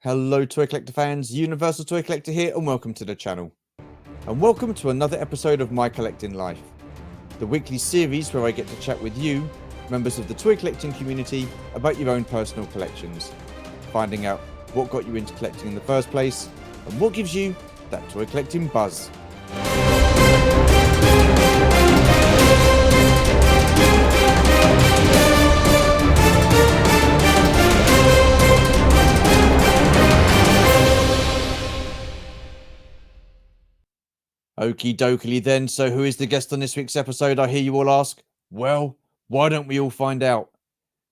Hello Toy Collector fans, Universal Toy Collector here and welcome to the channel. And welcome to another episode of My Collecting Life, the weekly series where I get to chat with you, members of the toy collecting community, about your own personal collections, finding out what got you into collecting in the first place and what gives you that toy collecting buzz. Okie dokie then, so who is the guest on this week's episode, I hear you all ask? Well, why don't we all find out?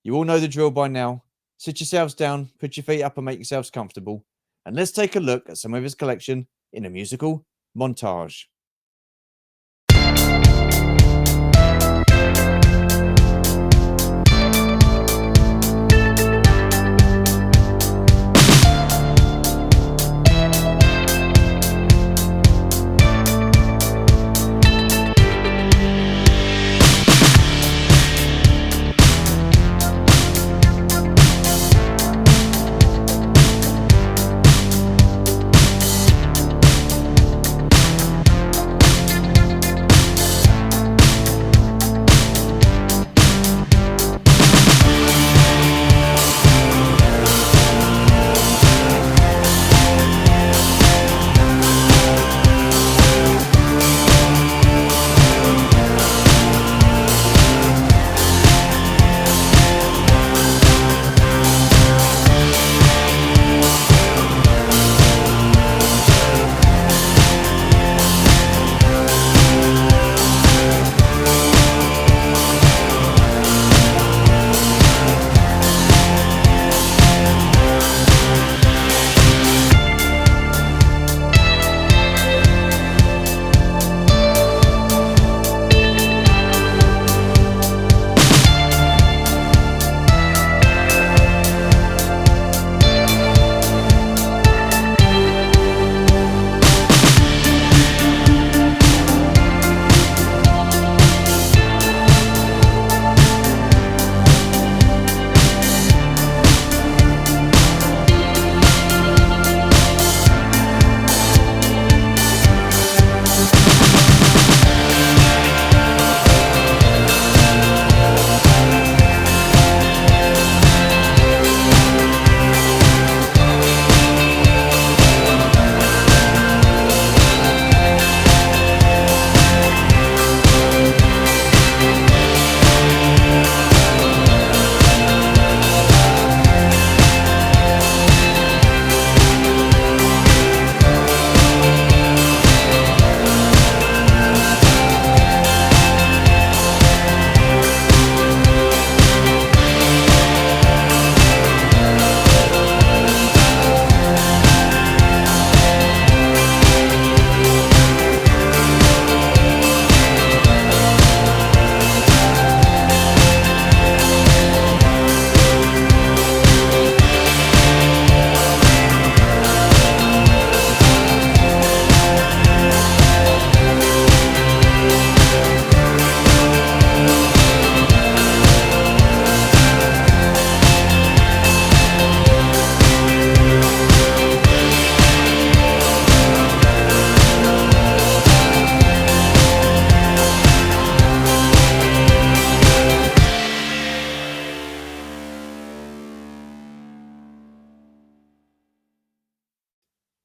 You all know the drill by now. Sit yourselves down, put your feet up and make yourselves comfortable. And let's take a look at some of his collection in a musical montage.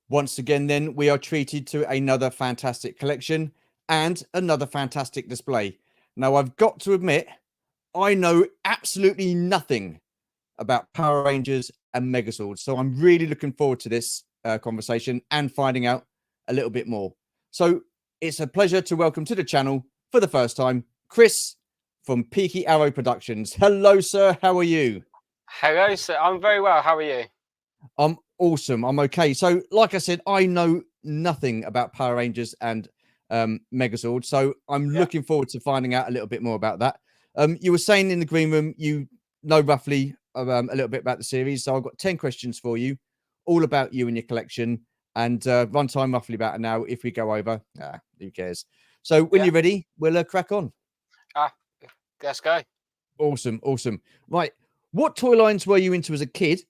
Once again, then, we are treated to another fantastic collection and another fantastic display. Now, I've got to admit, I know absolutely nothing about Power Rangers and Megazords, so I'm really looking forward to this conversation and finding out a little bit more. So it's a pleasure to welcome to the channel for the first time, Chris from Peaky Productions. Hello, sir. How are you? Hello, sir. I'm very well. How are you? I'm awesome. I'm okay. So, like I said, I know nothing about Power Rangers and Megazord, so I'm looking forward to finding out a little bit more about that. You were saying in the green room you know roughly a little bit about the series, so I've got 10 questions for you, all about you and your collection, and run time roughly about an hour. If we go over, who cares? So, when you're ready, we'll crack on. Let's go. Awesome. Right. What toy lines were you into as a kid?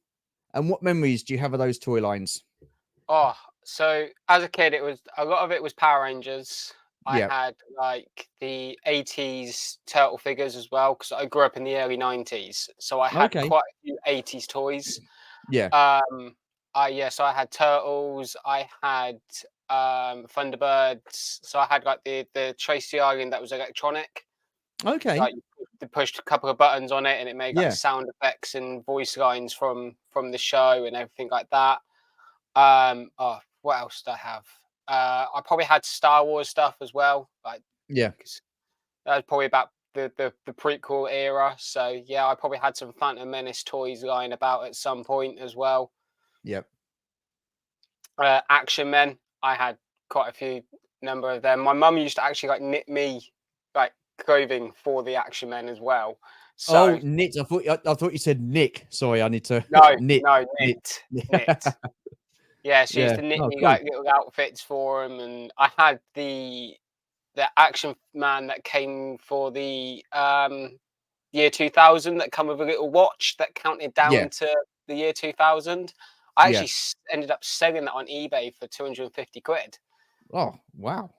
And what memories do you have of those toy lines? Oh, so as a kid, it was a lot of it was Power Rangers. I Yeah. had like the 80s turtle figures as well because I grew up in the early 90s. So I had Okay. quite a few 80s toys. Yeah. Um, so I had turtles, I had Thunderbirds. So I had like the Tracy Island that was electronic. Okay. Like you pushed a couple of buttons on it and it made like Yeah. sound effects and voice lines from the show and everything like that. Oh, what else did I have? I probably had Star Wars stuff as well, like Yeah. 'cause that was probably about the prequel era. So yeah, I probably had some Phantom Menace toys lying about at some point as well. Yeah. Action Men, I had quite a few number of them. My mum used to actually like knit me like clothing for the Action Men as well. Oh, So knit. I thought you said Nick. Sorry, I need to no, knit. no, Knit. knit. Yeah, she used Yeah. to knit Oh, me cool. like little outfits for them, and I had the Action Man that came for the year 2000 that come with a little watch that counted Yeah. down to the year 2000. I Yeah. actually ended up selling that on eBay for 250 quid. Oh, wow.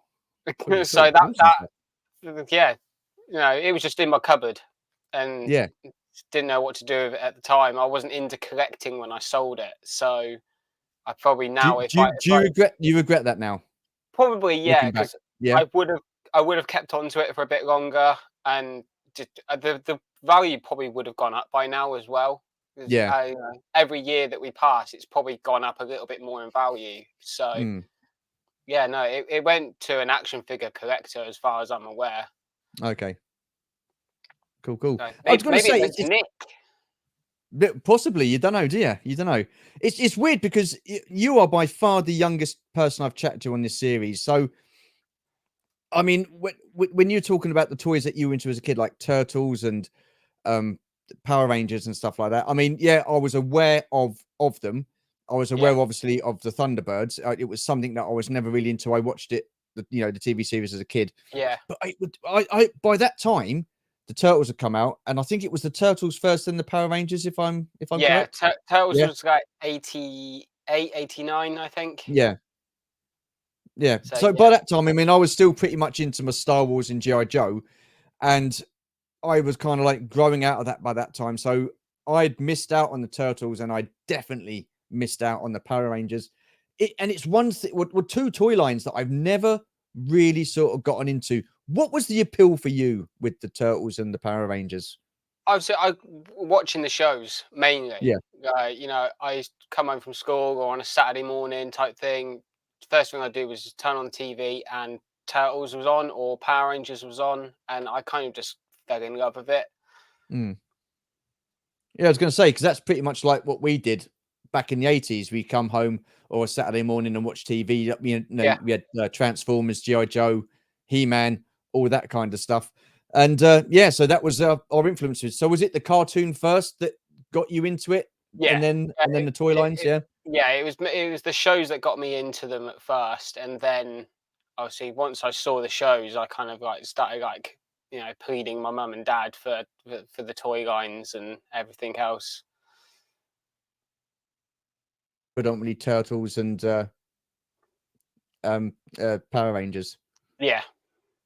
Pretty So pretty awesome stuff. yeah, it was just in my cupboard and Yeah. didn't know what to do with it at the time. I wasn't into collecting when I sold it, so I probably Do now do do you regret that now, probably yeah, looking back? because Yeah. I would have kept on to it for a bit longer, and just, the value probably would have gone up by now as well. 'Cause, Yeah. every year that we pass, it's probably gone up a little bit more in value. So Mm. yeah, no, it went to an action figure collector as far as I'm aware. Okay. Cool, cool. So I was maybe gonna maybe it say went to it's Nick. possibly, you don't know, do you? You don't know. It's weird because you are by far the youngest person I've chatted to on this series. So, I mean, when you're talking about the toys that you were into as a kid, like Turtles and um, Power Rangers and stuff like that. I mean, yeah, I was aware of them. I was Yeah, aware, obviously, of the Thunderbirds. It was something that I was never really into. I watched it, the TV series as a kid, yeah, but I by that time, the Turtles had come out, and I think it was the Turtles first, then the Power Rangers, if I'm yeah. correct. Turtles Yeah, was like 88, 89, I think. yeah, yeah. So So by yeah, that time, I mean, I was still pretty much into my Star Wars and GI Joe, and I was kind of like growing out of that by that time. So I'd missed out on the Turtles and I definitely missed out on the Power Rangers. And it's one thing, were two toy lines that I've never really sort of gotten into. What was the appeal for you with the Turtles and the Power Rangers? I watching the shows mainly. Yeah. I used to come home from school or on a Saturday morning type thing. First thing I do was just turn on the TV and Turtles was on or Power Rangers was on, and I kind of just fell in love with it. Mm. Yeah, I was going to say, because that's pretty much like what we did back in the 80s. We come home or a Saturday morning and watch TV. Yeah, We had Transformers, G.I. Joe, He Man, all that kind of stuff. And yeah, so that was our influences. So was it the cartoon first that got you into it, yeah, and then the toy lines? Yeah, yeah. It was the shows that got me into them at first, and then obviously once I saw the shows, I kind of like started like pleading my mum and dad for the toy lines and everything else. predominantly Turtles and Power Rangers. Yeah.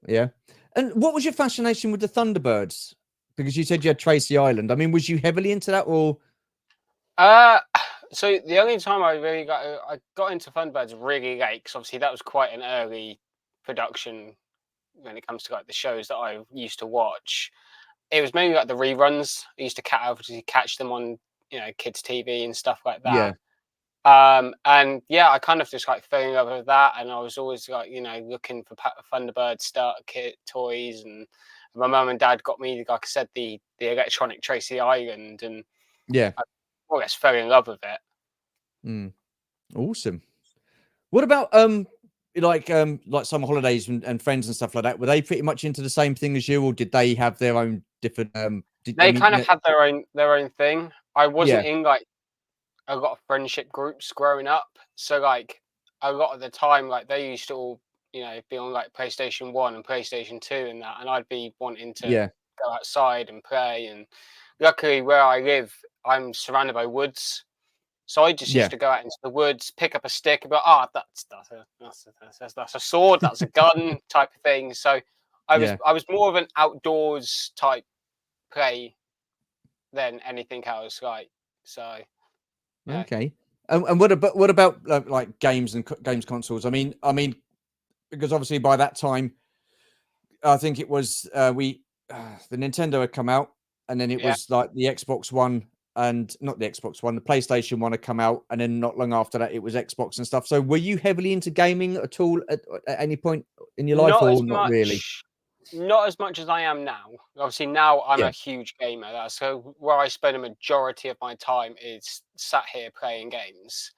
Yeah. And what was your fascination with the Thunderbirds? Because you said you had Tracy Island. I mean, was you heavily into that, or Uh, so the only time I got into Thunderbirds really late, because obviously that was quite an early production when it comes to like the shows that I used to watch. It was mainly like the reruns. I used to obviously catch them on kids' TV and stuff like that. yeah, And yeah, I kind of just like fell in love with that, and I was always like looking for Thunderbird start kit toys, and my mum and dad got me, like I said, the electronic Tracy Island, and yeah. I more or less fell in love with it. Mm, awesome. What about like summer holidays and friends and stuff like that? Were they pretty much into the same thing as you, or did they have their own different? I They mean, kind of had their own thing. I wasn't yeah, in like a lot of friendship groups growing up, so like a lot of the time, like they used to all be on like PlayStation 1 and PlayStation 2 and that, and I'd be wanting to yeah, go outside and play. And luckily, where I live, I'm surrounded by woods, So I just Yeah. used to go out into the woods, pick up a stick, and be like, that's a sword, that's a gun type of thing. So Yeah. I was more of an outdoors type play than anything else. Like so, yeah, Okay. And what about like games and games consoles? I mean, because obviously by that time, I think it was the Nintendo had come out, and then it yeah. was like the Xbox One, and not the Xbox One, the PlayStation One had come out, and then not long after that, it was Xbox and stuff. So, were you heavily into gaming at all at any point in your life, Not as or not really? much. Not as much as I am now. Obviously, now I'm a Yeah, huge gamer. So where I spend a majority of my time is sat here playing games.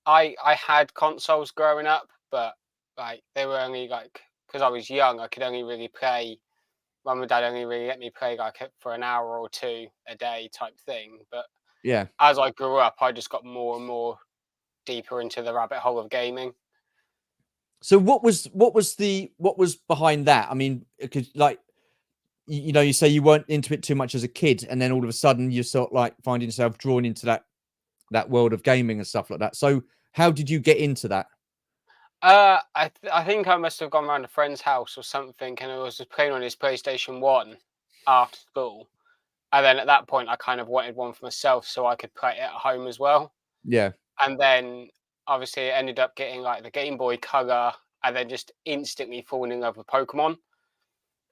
I had consoles growing up, but like they were only like because I was young, I could only really play. Mum and dad only really let me play like for an hour or two a day type thing. But yeah. as I grew up, I just got more and more deeper into the rabbit hole of gaming. So, what was behind that? I mean, because like you say you weren't into it too much as a kid, and then all of a sudden you sort of like finding yourself drawn into that world of gaming and stuff like that. So, how did you get into that? I think I must have gone round a friend's house or something, and I was just playing on his PlayStation One after school. And then at that point, I kind of wanted one for myself so I could play it at home as well. Yeah, And then obviously, it ended up getting like the Game Boy Color, and then just instantly falling in love with Pokemon.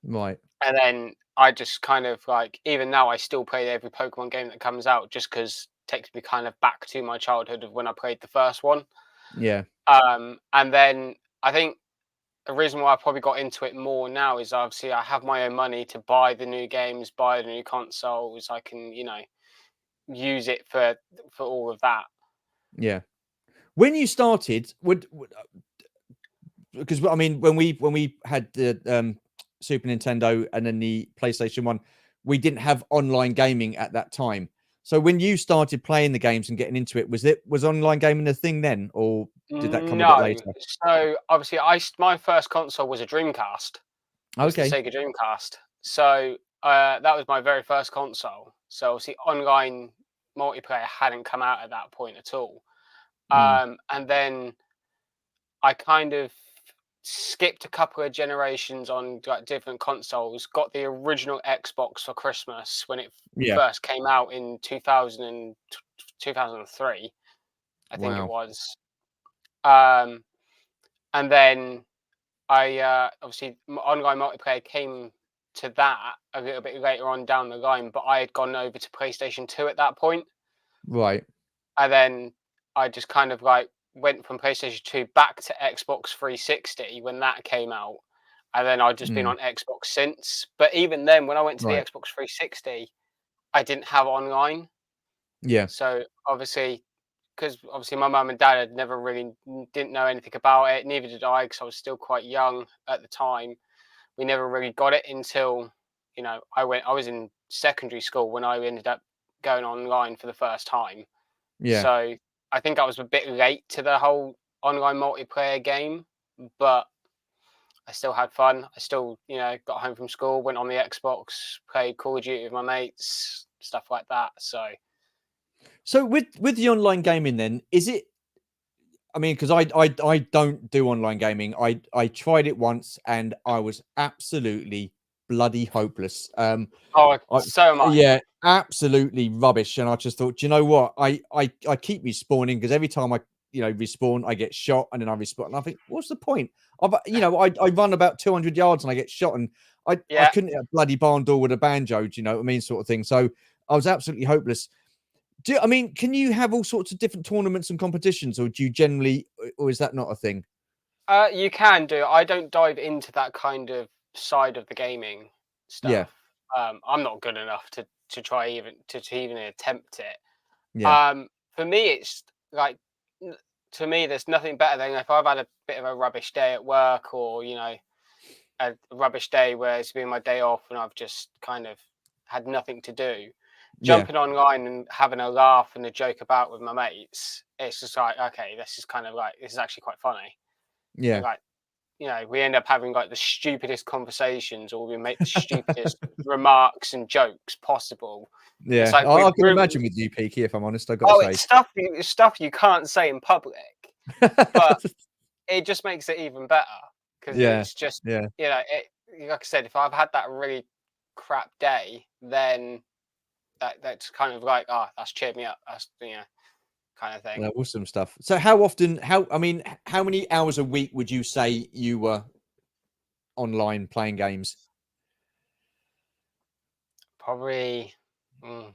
right. And then I just kind of like, even now, I still play every Pokemon game that comes out just because it takes me kind of back to my childhood of when I played the first one. Yeah, And then I think the reason why I probably got into it more now is obviously I have my own money to buy the new games, buy the new consoles. I can, use it for all of that. yeah. When you started, would because I mean, when we had the Super Nintendo and then the PlayStation One, we didn't have online gaming at that time. So when you started playing the games and getting into it, was online gaming a thing then, or did that come a bit No, later? so obviously my first console was a Dreamcast. Was the Okay. Sega Dreamcast. So that was my very first console. So obviously online multiplayer hadn't come out at that point at all. Mm, And then I kind of skipped a couple of generations on like different consoles. Got the original Xbox for Christmas when it yeah. first came out in 2003, I think it Wow. was. Um, and then I obviously online multiplayer came to that a little bit later on down the line, but I had gone over to PlayStation 2 at that point, Right. and then I just kind of like went from PlayStation 2 back to Xbox 360 when that came out, and then I've just been Mm, on Xbox since. But even then, when I went to the right. Xbox 360, I didn't have online, Yeah. so obviously. Because obviously my mum and dad had never really didn't know anything about it. Neither did I, because I was still quite young at the time. We never really got it until I was in secondary school when I ended up going online for the first time. Yeah. So I think I was a bit late to the whole online multiplayer game, but I still had fun. I still got home from school, went on the Xbox, played Call of Duty with my mates, stuff like that. So So with the online gaming, then is it? I mean, because I don't do online gaming. I tried it once and I was absolutely bloody hopeless. oh, I so am I. yeah, absolutely rubbish. And I just thought, "Do you know what? I keep respawning because every time I respawn, I get shot, and then I respawn. And I think, what's the point? I run about 200 yards and I get shot, and I Yeah. couldn't hit a bloody barn door with a banjo. Do you know what I mean? Sort of thing. So I was absolutely hopeless. I mean, can you have all sorts of different tournaments and competitions, or do you generally, or is that not a thing? You can do. I don't dive into that kind of side of the gaming Yeah, stuff. I'm not good enough to try to even attempt it. yeah, For me, it's like to me, there's nothing better than if I've had a bit of a rubbish day at work, or a rubbish day where it's been my day off and I've just kind of had nothing to do. yeah, Jumping online and having a laugh and a joke about with my mates, it's just like, okay, this is kind of like this is actually quite funny. yeah. Like we end up having like the stupidest conversations, or we make the stupidest remarks and jokes possible. It's Yeah, like I we've can ruined. imagine with you, Peaky, if I'm honest, I've got to Oh, say. it's stuff you can't say in public, but it just makes it even better because Yeah, it's just yeah. like I said, if I've had that really crap day, then that's kind of like, that's cheered me up. That's kind of thing. Awesome stuff. So I mean, how many hours a week would you say you were online playing games? Probably. mm,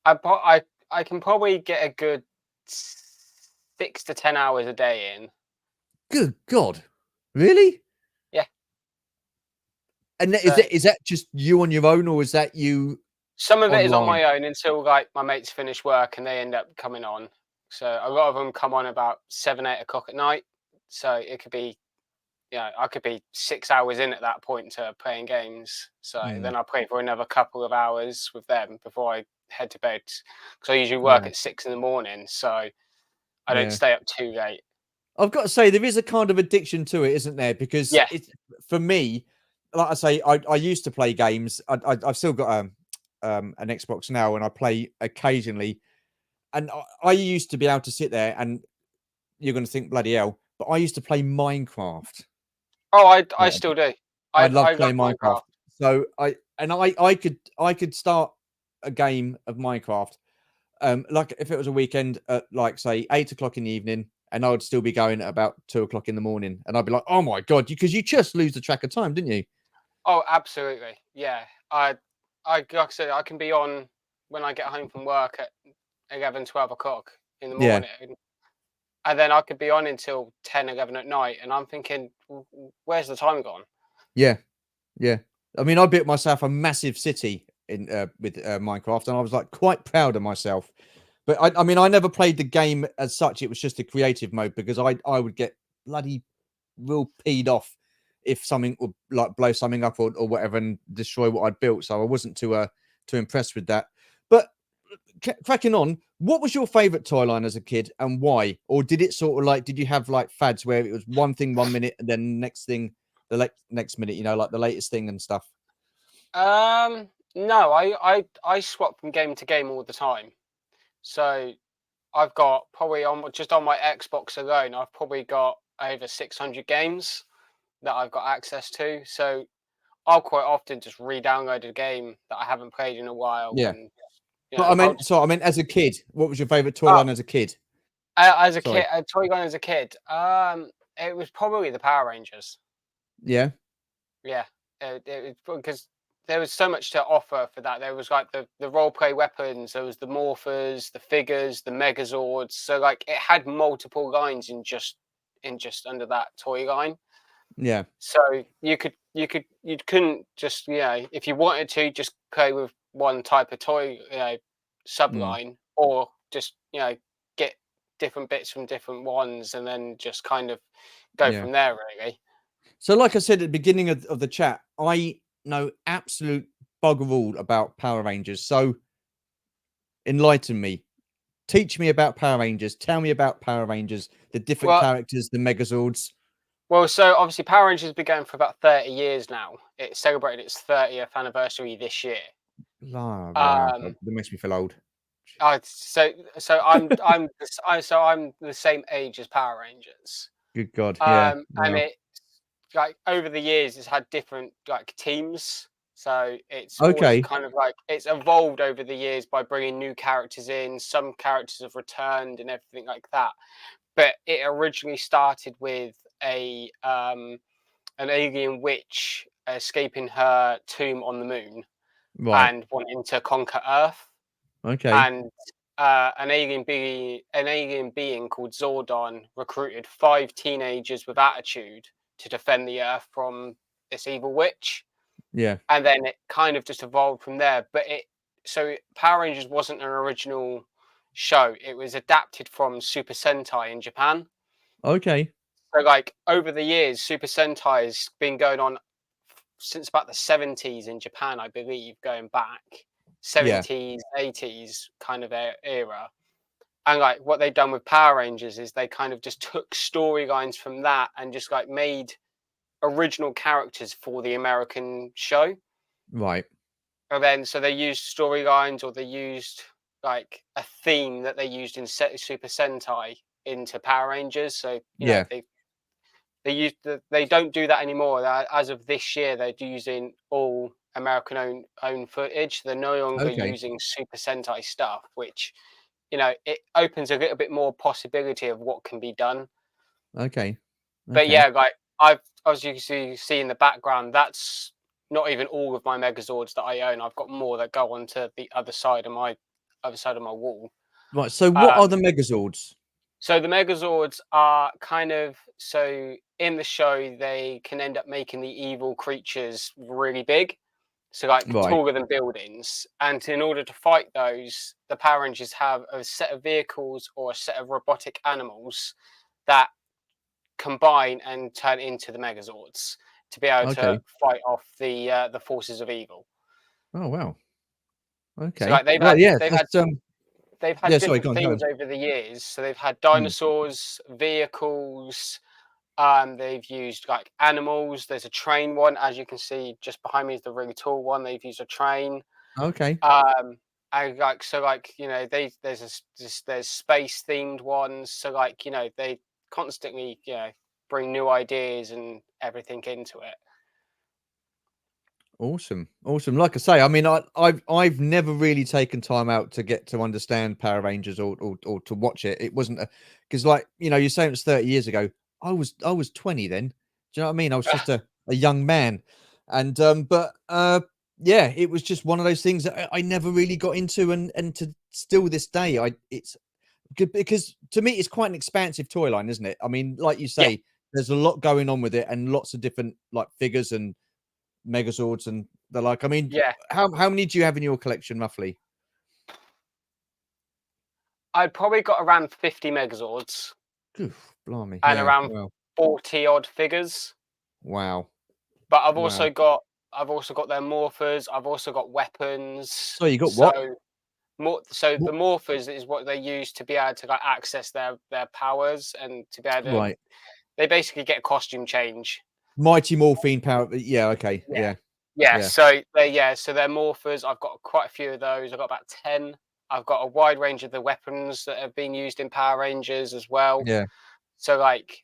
I can probably get a good 6 to 10 hours a day in. Good God, really? Yeah. And So is that just you on your own, or is that you some of it is on online? my own until like my mates finish work and they end up coming on. So a lot of them come on about 7, 8 o'clock at night. So it could be, I could be 6 hours in at that point to playing games. So Mm, then I'll play for another couple of hours with them before I head to bed. Because I usually work yeah, at 6 in the morning, so I don't yeah. stay up too late. I've got to say there is a kind of addiction to it, isn't there? Because Yeah. it's for me, like I say, I used to play games. I've still got an Xbox now, and I play occasionally. And I used to be able to sit there, and you're going to think bloody hell, but I used to play Minecraft. Oh, I Yeah, still do. I love I love playing Minecraft. Minecraft. So I could start a game of Minecraft, like if it was a weekend at like say 8 o'clock in the evening, and I would still be going at about 2 o'clock in the morning, and I'd be like, oh my god, because you just lose the track of time, didn't you? Oh, absolutely. Yeah. Like I said, I can be on when I get home from work at 11, 12 o'clock in the Yeah, morning. And then I could be on until 10, 11 at night. And I'm thinking, Where's the time gone?" yeah, yeah. I mean, I built myself a massive city in with Minecraft, and I was like quite proud of myself. But I mean, I never played the game as such. It was just a creative mode because I would get bloody real peed off if something would like blow something up or whatever and destroy what I'd built. So I wasn't too impressed with that. But cracking on, what was your favorite toy line as a kid and why? Or did it sort of like did you have like fads where it was one thing 1 minute and then next thing next minute, like the latest thing and stuff? No, I swap from game to game all the time. So I've got probably on my Xbox alone, I've probably got over 600 games that I've got access to. So I'll quite often just re-download a game that I haven't played in a while, Yeah. and But I I'll meant just. so I meant as a kid, what was your favorite toy Oh, line as a kid? as a Sorry. kid, Toy Gun as a kid, it was probably the Power Rangers. Yeah. Yeah, it because there was so much to offer for that. There was like the role play weapons, there was the morphers, the figures, the Megazords. So like it had multiple lines in just under that toy line. Yeah. So you couldn't just, if you wanted to just play with one type of toy, Mm, subline, or just get different bits from different ones and then just kind of go yeah. from there, really. So like I said at the beginning of the chat, I know absolute bugger all about Power Rangers. So enlighten me. Teach me about Power Rangers. Tell me about Power Rangers, the different Well, characters, the Megazords. so obviously Power Rangers has been going for about 30 years now. It celebrated its 30th anniversary this year. Wow, that Um, makes me feel old. I'm the same age as Power Rangers. Good God, yeah, And wow. it like over the years it's had different like teams. So it's always Okay, kind of like it's evolved over the years by bringing new characters in. Some characters have returned and everything like that. But it originally started with an alien witch escaping her tomb on the moon right, and wanting to conquer Earth, okay, and an alien being called Zordon recruited 5 teenagers with attitude to defend the Earth from this evil witch, yeah, and then it kind of just evolved from there. So Power Rangers wasn't an original show; it was adapted from Super Sentai in Japan. okay, So, like over the years, Super Sentai's been going on since about the 70s in Japan, I believe, going back yeah, 70s, 80s kind of era. And like what they've done with Power Rangers is they kind of just took storylines from that and just like made original characters for the American show. Right. And then so they used storylines, or they used like a theme that they used in Super Sentai into Power Rangers. So you know Yeah. they don't do that anymore. As of this year, they're using all American own footage. They're no longer Okay. using Super Sentai stuff, which it opens a little bit more possibility of what can be done. Okay. But Okay. yeah, like I've as you can see in the background, that's not even all of my Megazords that I own. I've got more that go onto the other side of my wall. Right. So what are Um, the Megazords? so the Megazords are kind of so in the show they can end up making the evil creatures really big, so like Right. taller than buildings. And in order to fight those, the Power Rangers have a set of vehicles or a set of robotic animals that combine and turn into the Megazords to be able to Okay. fight off the forces of evil. Oh wow. So Okay. like Well, yeah. they've had That's they've had yeah. Sorry. different Go on. Go themes on. over the years. So they've had Hmm. dinosaurs, vehicles. They've used like animals. There's a train one, as you can see just behind me is the really tall one. They've used a train. Okay. Um, and like so, like there's space themed ones. So like they constantly bring new ideas and everything into it. Awesome, awesome. Like I say, I mean, I've never really taken time out to get to understand Power Rangers or to watch it. It wasn't because, like, you're saying it was 30 years ago. I was 20 then. Do you know what I mean? I was just a young man, and but yeah, it was just one of those things that I never really got into, and to still this day, it's good because to me it's quite an expansive toy line, isn't it? I mean, like you Yeah, say, there's a lot going on with it and lots of different like figures and Megazords and the like. I mean, yeah. how many do you have in your collection roughly? I'd probably got around 50 Megazords Oof, blimey, and yeah, around wow, 40 odd figures. wow, But wow. I've also got their morphers. I've also got weapons. So you got what? So the What? morphers is what they use to be able to like access their powers and to be able to. Right, They basically get a costume change. Mighty Morphine Power. Yeah, okay, Yeah, yeah, yeah. yeah, So they're morphers. I've got quite a few of those. I've got about 10. I've got a wide range of the weapons that have been used in Power Rangers as well. yeah, So like,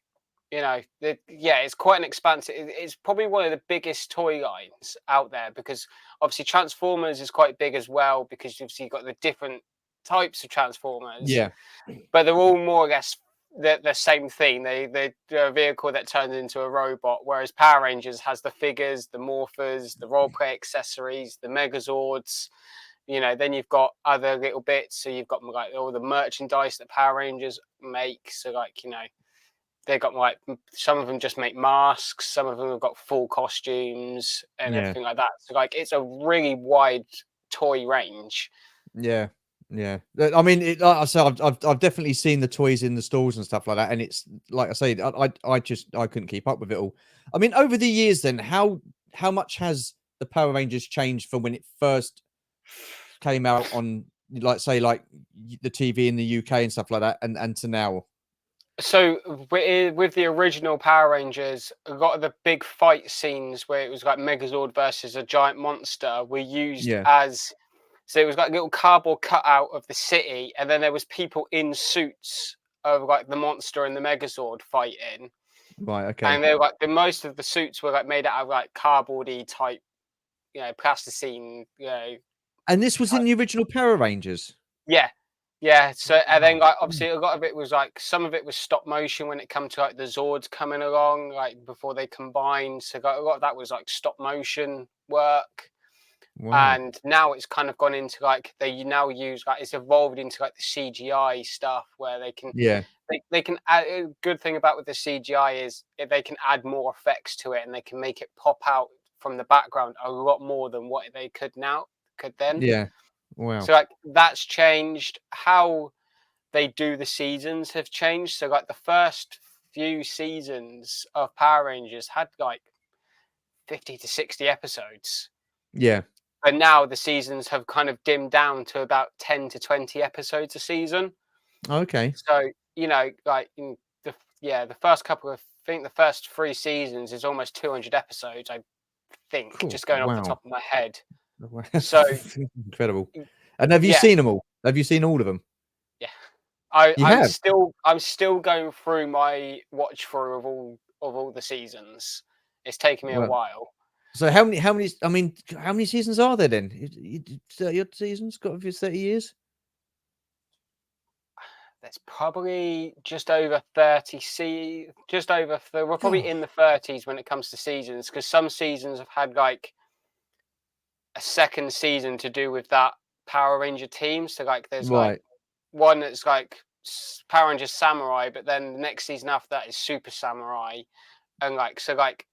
it's quite an expansive. It's probably one of the biggest toy lines out there because obviously Transformers is quite big as well because obviously you've got the different types of Transformers, yeah, but they're all more or less the same thing. They're a vehicle that turns into a robot, whereas Power Rangers has the figures, the morphers, the roleplay accessories, the Megazords. Then you've got other little bits. So you've got like all the merchandise that Power Rangers make. So like they got like some of them just make masks, some of them have got full costumes and yeah, everything like that. So like it's a really wide toy range. yeah, yeah. I mean, like I said, I've definitely seen the toys in the stores and stuff like that, and it's like I say, I couldn't keep up with it all. I mean, over the years, then how much has the Power Rangers changed from when it first came out on, like, say, like the TV in the UK and stuff like that, and to now? So with the original Power Rangers, a lot of the big fight scenes where it was like Megazord versus a giant monster were used Yeah. as so it was like little cardboard cutout of the city, and then there was people in suits of like the monster and the Megazord fighting. Right. Okay. And they were like most of the suits were like made out of like cardboardy type, plasticine, And this was in type. the original Power Rangers. Yeah, yeah. So and then Wow. like obviously a lot of it was like some of it was stop motion when it come to like the Zords coming along, like before they combined. So a lot of that was like stop motion work. Wow. And now it's kind of gone into like they now use like it's evolved into like the CGI stuff where Yeah. they can add a good thing about with the CGI is if they can add more effects to it and they can make it pop out from the background a lot more than what they could then. Yeah. Wow. So like that's changed. How they do the seasons have changed. So like the first few seasons of Power Rangers had like 50 to 60 episodes. Yeah. And now the seasons have kind of dimmed down to about 10 to 20 episodes a season. Okay. So like the first couple of, I think the first 3 seasons is almost 200 episodes. I think, Cool. just going off the Wow. top of my head. So That's incredible. And have you yeah, seen them all? Have you seen all of them? yeah. I, You I'm have. still I'm still going through my watch through of all the seasons. It's taken me a Well, while. so how many? How many? I mean, how many seasons are there then? 30 odd seasons. Got to be 30 years. There's probably just over 30 just over, we're probably God. in the 30s when it comes to seasons, because some seasons have had like a second season to do with that Power Ranger team. So like there's like Right. one that's like Power Rangers Samurai, but then the next season after that is Super Samurai, and like so like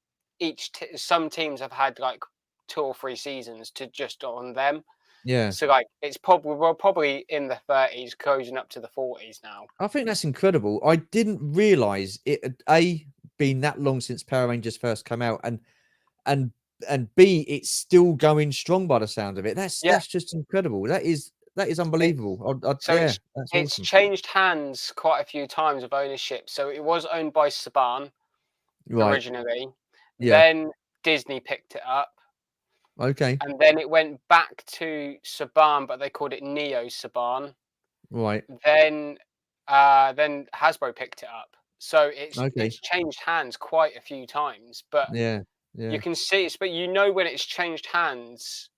some teams have had like 2 or 3 seasons to just on them. Yeah. So like it's probably we're probably in the 30s, closing up to the 40s now. I think that's incredible. I didn't realize it had been that long since Power Rangers first came out, and and B, it's still going strong by the sound of it. Yeah, That's just incredible. That is it's unbelievable. so Yeah, it's that's it's awesome. changed hands quite a few times of ownership. So it was owned by Saban Right. originally, Yeah. then Disney picked it up, Okay. and then it went back to Saban, but they called it Neo Saban. Right. Then Hasbro picked it up. So Okay. it's changed hands quite a few times, but Yeah. you Yeah. can see it's, but when it's changed hands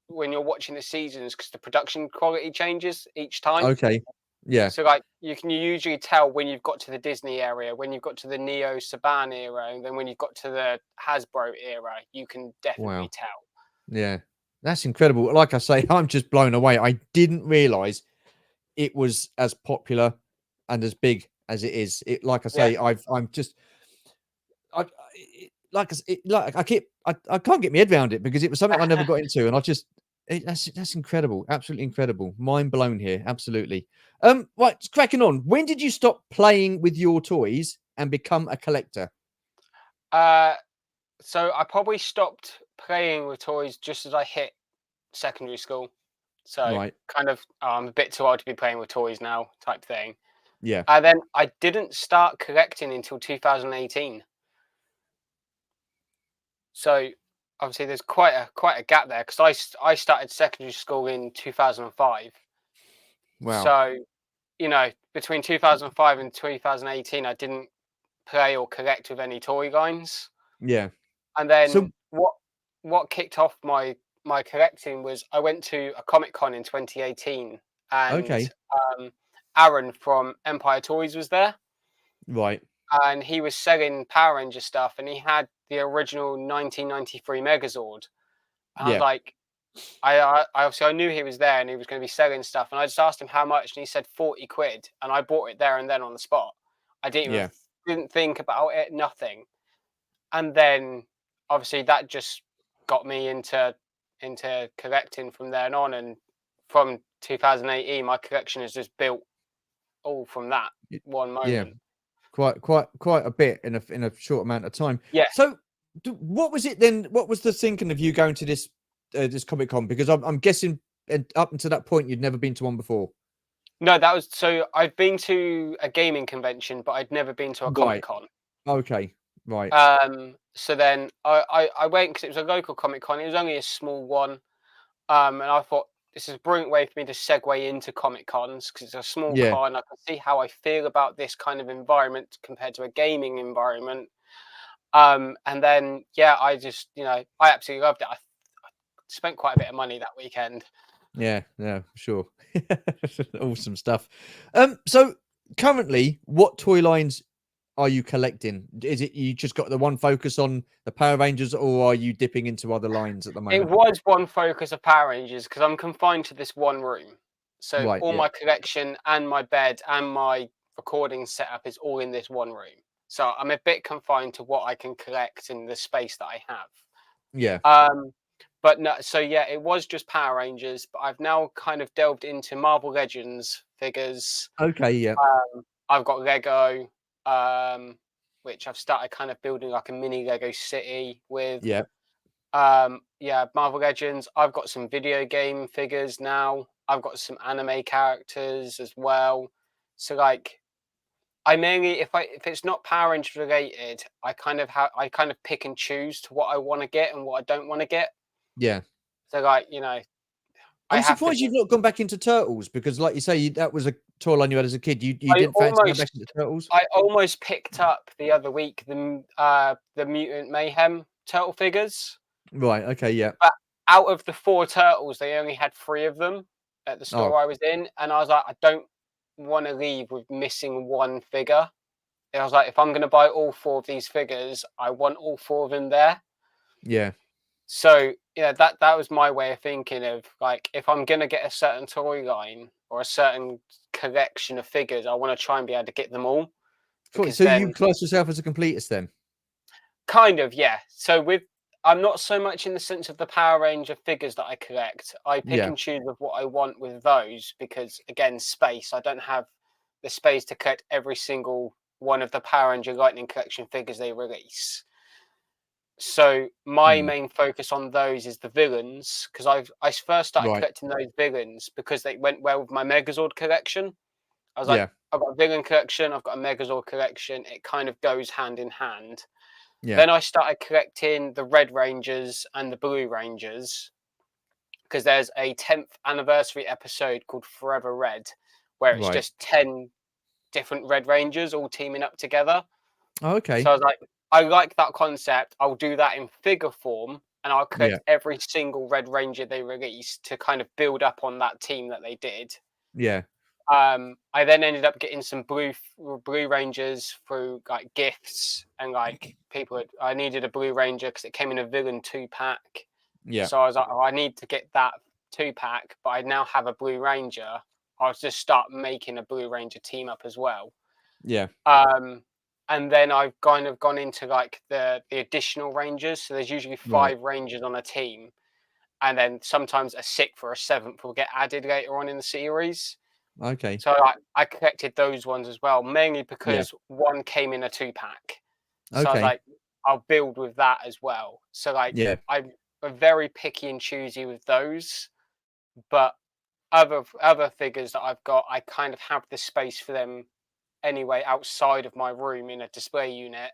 when you're watching the seasons, because the production quality changes each time. Okay. Yeah. So like you usually tell when you've got to the Disney area, when you've got to the Neo Saban era, and then when you've got to the Hasbro era, you can definitely Wow. tell. Yeah. That's incredible. Like I say, I'm just blown away. I didn't realize it was as popular and as big as it is. It, like I Yeah. say, I'm just like I can't get my head around it because it was something I never got into, and that's incredible, absolutely incredible, mind blown here, absolutely. Right, cracking on. When did you stop playing with your toys and become a collector? uh, so I probably stopped playing with toys just as I hit secondary school. So Right, kind of, I'm a bit too old to be playing with toys now, type thing. yeah, And then I didn't start collecting until 2018. So obviously there's quite a gap there, because I started secondary school in 2005. wow, So between 2005 and 2018, I didn't play or collect with any toy lines. yeah, And so then what kicked off my collecting was I went to a Comic Con in 2018, and okay, um, Aaron from Empire Toys was there, right, and he was selling Power Ranger stuff, and he had the original 1993 Megazord. And I was yeah, like, I obviously I knew he was there and he was going to be selling stuff, and I just asked him how much, and he said 40 quid, and I bought it there and then on the spot. I yeah, didn't think about it, nothing. And then obviously that just got me into collecting from then on, and from 2018 my collection has just built all from that y- one yeah, moment. quite a bit in a short amount of time. Yeah. So, what was it then? What was the thinking of you going to this Comic Con? Because I'm guessing, and up until that point, you'd never been to one before. No, that was, so I've been to a gaming convention, but I'd never been to a Comic Right. Con. Okay. Right. So then I went because it was a local Comic Con. It was only a small one. And I thought this is a brilliant way for me to segue into Comic Cons, because it's a small Yeah. con. I can see how I feel about this kind of environment compared to a gaming environment. And then yeah, I just I absolutely loved it. I spent quite a bit of money that weekend. Yeah. Yeah. Sure. Awesome stuff. So currently, what toy lines are you collecting? Is it you just got the one focus on the Power Rangers, or are you dipping into other lines at the It moment? was one focus of Power Rangers, because I'm confined to this one room. So Right. all Yeah. my collection and my bed and my recording setup is all in this one room. So I'm a bit confined to what I can collect in the space that I have. Yeah. But no, so yeah, it was just Power Rangers, but I've now kind of delved into Marvel Legends figures. Okay. Yeah. I've got Lego, um, which I've started kind of building like a mini Lego city with. Yeah. Yeah, Marvel Legends. I've got some video game figures now. I've got some anime characters as well. So like, I mainly if it's not Power Rangers related, I kind of pick and choose to what I want to get and what I don't want to get. Yeah. So like, I I'm have to surprised you've not gone back into Turtles because, like you say, that was a toy line you had as a kid. You I didn't fancy going back almost into Turtles? I almost picked up the other week the Mutant Mayhem turtle figures, Right. Okay. Yeah. but out of the 4 turtles, they only had 3 of them at the Oh, store I was in, and I was like, I don't want to leave with missing one figure. And I was like, if I'm going to buy all 4 of these figures, I want all 4 of them there. yeah. So yeah, that was my way of thinking of like, if I'm going to get a certain toy line or a certain collection of figures, I want to try and be able to get them all, because So you then class yourself as a completist then? kind of, yeah. So I'm not so much in the sense of the Power Ranger figures that I collect. I pick Yeah. and choose with what I want with those because, again, space. I don't have the space to collect every single one of the Power Ranger Lightning Collection figures they release. So my Hmm. main focus on those is the villains, because I first started Right. collecting those villains because they went well with my Megazord collection. I was like, Yeah. I've got a villain collection, I've got a Megazord collection. It kind of goes hand in hand. Yeah. Then I started collecting the Red Rangers and the Blue Rangers because there's a 10th anniversary episode called Forever Red, where it's Right. just 10 different Red Rangers all teaming up together. Oh, So okay. I was like, I like that concept. I'll do that in figure form, and I'll Yeah. collect every single Red Ranger they release to kind of build up on that team that they did. Yeah. I then ended up getting some blue rangers through like gifts, and like I needed a blue ranger because it came in a villain 2-pack. Yeah. So I was like, oh, I need to get that 2-pack, but I now have a blue ranger. I'll just start making a blue ranger team up as well. Yeah. Um, and then I've kind of gone into like the additional rangers. So there's usually Right. 5 rangers on a team, and then sometimes a 6th or a 7th will get added later on in the series. Okay. So I collected those ones as well, mainly Yeah. because one came in a 2-pack. So I was Okay. like, I'll build with that as well. So like Yeah. I'm very picky and choosy with those, but other figures that I've got, I kind of have the space for them anyway outside of my room in a display unit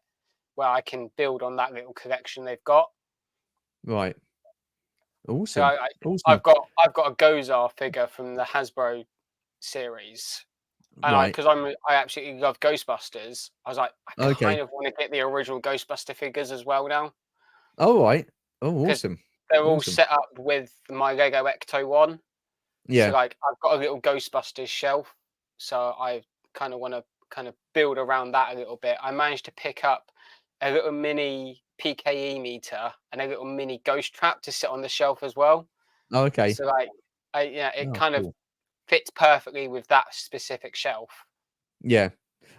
where I can build on that little collection they've got. Right. So Awesome. I've Awesome. got a Gozar figure from the Hasbro series, and Right. because I absolutely love Ghostbusters, I was like, I Okay. kind of want to get the original Ghostbuster figures as well now, All right. Oh, because awesome. they're all Awesome. set up with my Lego Ecto one. So Yeah. like I've got a little Ghostbusters shelf, so I kind of want to kind of build around that a little bit. I managed to pick up a little mini PKE meter and a little mini ghost trap to sit on the shelf as well. Okay. So like, it Oh, kind of cool. fits perfectly with that specific shelf. Yeah.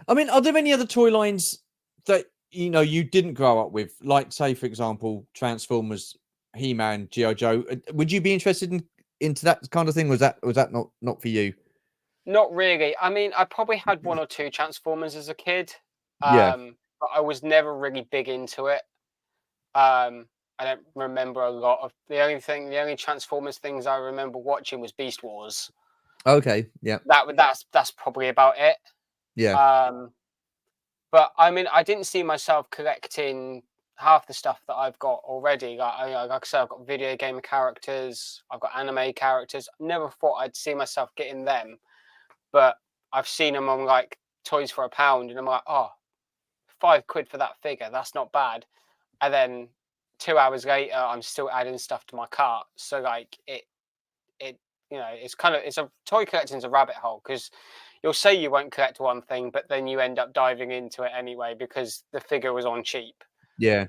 I mean, are there any other toy lines that you didn't grow up with? Like, say, for example, Transformers, He-Man, G.I. Joe. Would you be interested into that kind of thing? Was that not for you? Not really. I mean, I probably had 1 or 2 Transformers as a kid, Yeah. but I was never really big into it. I don't remember a lot of the only Transformers things I remember watching was Beast Wars. Okay. Yeah. That's probably about it. Yeah. Um, but I mean, I didn't see myself collecting half the stuff that I've got already. Like I said, I've got video game characters, I've got anime characters. Never thought I'd see myself getting them, but I've seen them on like Toys for a Pound, and I'm like, oh, £5 for that figure. That's not bad. And then 2 hours later, I'm still adding stuff to my cart. So like it it's a toy collecting's a rabbit hole, because you'll say you won't collect one thing, but then you end up diving into it anyway because the figure was on cheap. Yeah.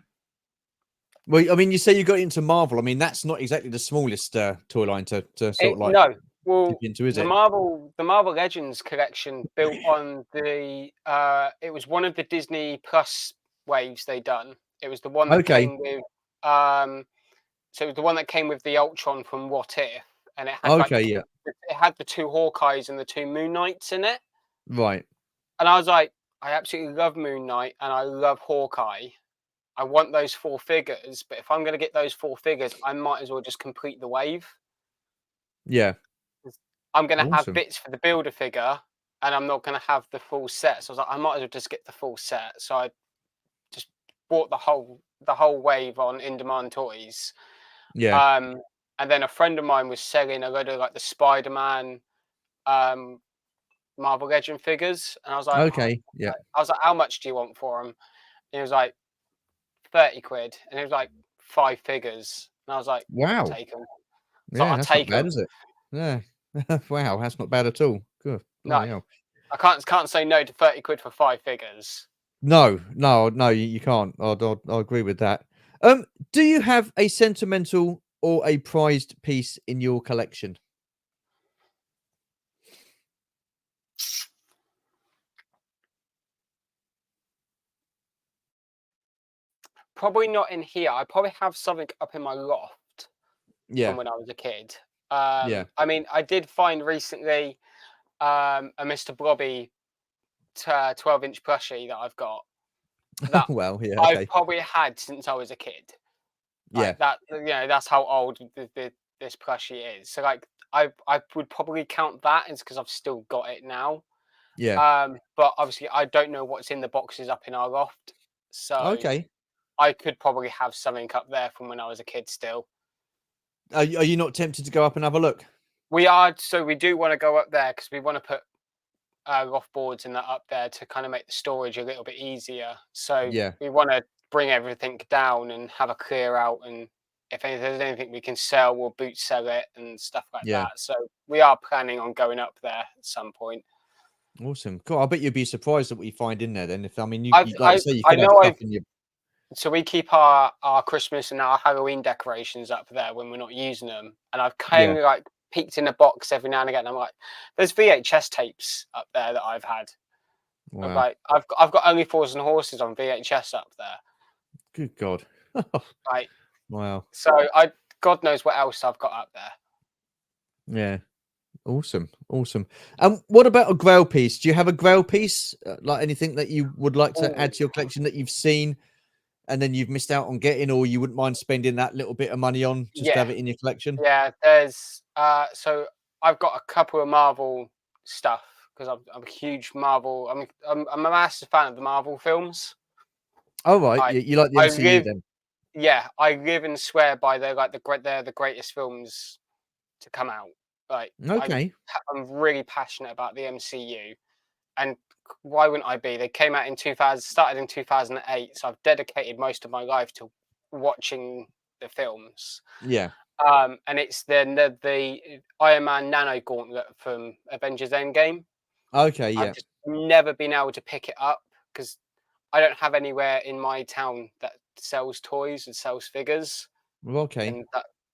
Well, I mean, you say you got into Marvel. I mean, that's not exactly the smallest toy line to sort of like No, dip well, into, is the it? Marvel Legends collection built on the it was one of the Disney Plus waves they done. It was the one that Okay. came with so it was the one that came with the Ultron from What If, and Okay. Yeah. it had the 2 Hawkeyes and the 2 Moon Knights in it. Right. And I was like, I absolutely love Moon Knight and I love Hawkeye. I want those 4 figures, but if I'm going to get those 4 figures, I might as well just complete the wave. Yeah. I'm going to have Awesome. bits for the builder figure, and I'm not going to have the full set. So I was like, I might as well just get the full set. So I just bought the whole wave on in demand toys. Yeah. And then a friend of mine was selling a load of like the Spider-Man um, Marvel Legend figures, and I was like, Okay. Yeah. how much do you want for them? And he was like, 30 quid, and it was like 5 figures, and I was like, I'll Wow. take them. So Yeah, I'll that's not take bad, them. is it? Yeah. Wow, that's not bad at all. Good. No, Bloody hell. I can't say no to 30 quid for 5 figures. No, no, no, you can't. I'll agree with that. Do you have a sentimental or a prized piece in your collection? Probably not in here. I probably have something up in my loft from Yeah. when I was a kid. Yeah. I mean, I did find recently a Mr. Blobby 12-inch plushie that I've got that Well, yeah, I've okay. probably had since I was a kid. Yeah. Like that, that's how old this plushie is. So like, I would probably count that as because I've still got it now. Yeah. But obviously, I don't know what's in the boxes up in our loft, so Okay. I could probably have something up there from when I was a kid. Still, Are you not tempted to go up and have a look? we are. So we do want to go up there because we want to put loft boards and that up there to kind of make the storage a little bit easier. So Yeah. we want to bring everything down and have a clear out, and if there's anything we can sell, we'll boot sell it and stuff like Yeah. that. So we are planning on going up there at some point. Awesome. Cool. I bet you'd be surprised at what you find in there then. If I mean I've, you like you I say, you I could have know stuff I've in your so we keep our Christmas and our Halloween decorations up there when we're not using them, and I've yeah. kind of like peeked in a box every now and again. I'm like, there's VHS tapes up there that I've had. I'm Wow. like, I've got Only Fools and Horses on VHS up there. Good God. Like, Wow. so God knows what else I've got up there. Yeah. Awesome. Awesome. What about a grail piece? Do you have a grail piece? Like anything that you would like to add Oh, to your collection that you've seen and then you've missed out on getting, or you wouldn't mind spending that little bit of money on just to yeah, have it in your collection? yeah. There's so I've got a couple of Marvel stuff because I'm a huge Marvel. I'm a massive fan of the Marvel films. All right. I You like the I MCU live then? Yeah, I live and swear by they're the greatest films to come out. Like Okay. I'm really passionate about the MCU, and why wouldn't I be? They came out in 2000, started in 2008, so I've dedicated most of my life to watching the films. Yeah. And it's the Iron Man Nano Gauntlet from Avengers Endgame. Okay. I've Yeah. just never been able to pick it up because I don't have anywhere in my town that sells toys and sells figures Well, okay. and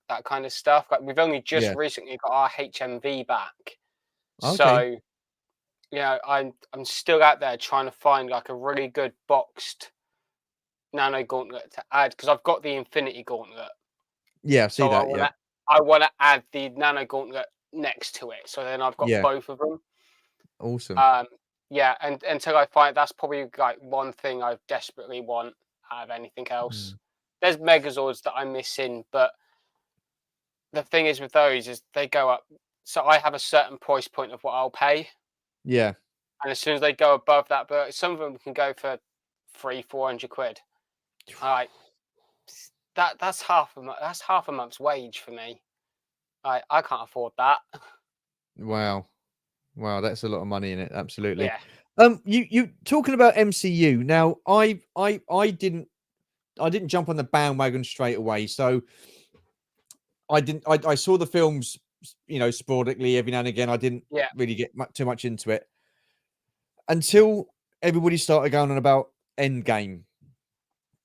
that kind of stuff. Like we've only just Yeah. recently got our HMV back, Okay. so I'm still out there trying to find like a really good boxed Nano Gauntlet to add because I've got the Infinity Gauntlet, Yeah. I see so that. Yeah. I want to add the Nano Gauntlet next to it, so then I've got Yeah. both of them. Awesome. Um, yeah, and until I find that's probably like one thing I desperately want out of anything else. Mm. There's Megazords that I'm missing, but the thing is with those is they go up. So I have a certain price point of what I'll pay, Yeah. and as soon as they go above that, but some of them can go for 300-400 quid. I that's half a month's wage for me. I can't afford that. Wow. Wow. That's a lot of money in it. Absolutely. Yeah, You talking about MCU now? I didn't jump on the bandwagon straight away. So I didn't. I saw the films, sporadically every now and again. I didn't yeah. really get too much into it until everybody started going on about Endgame,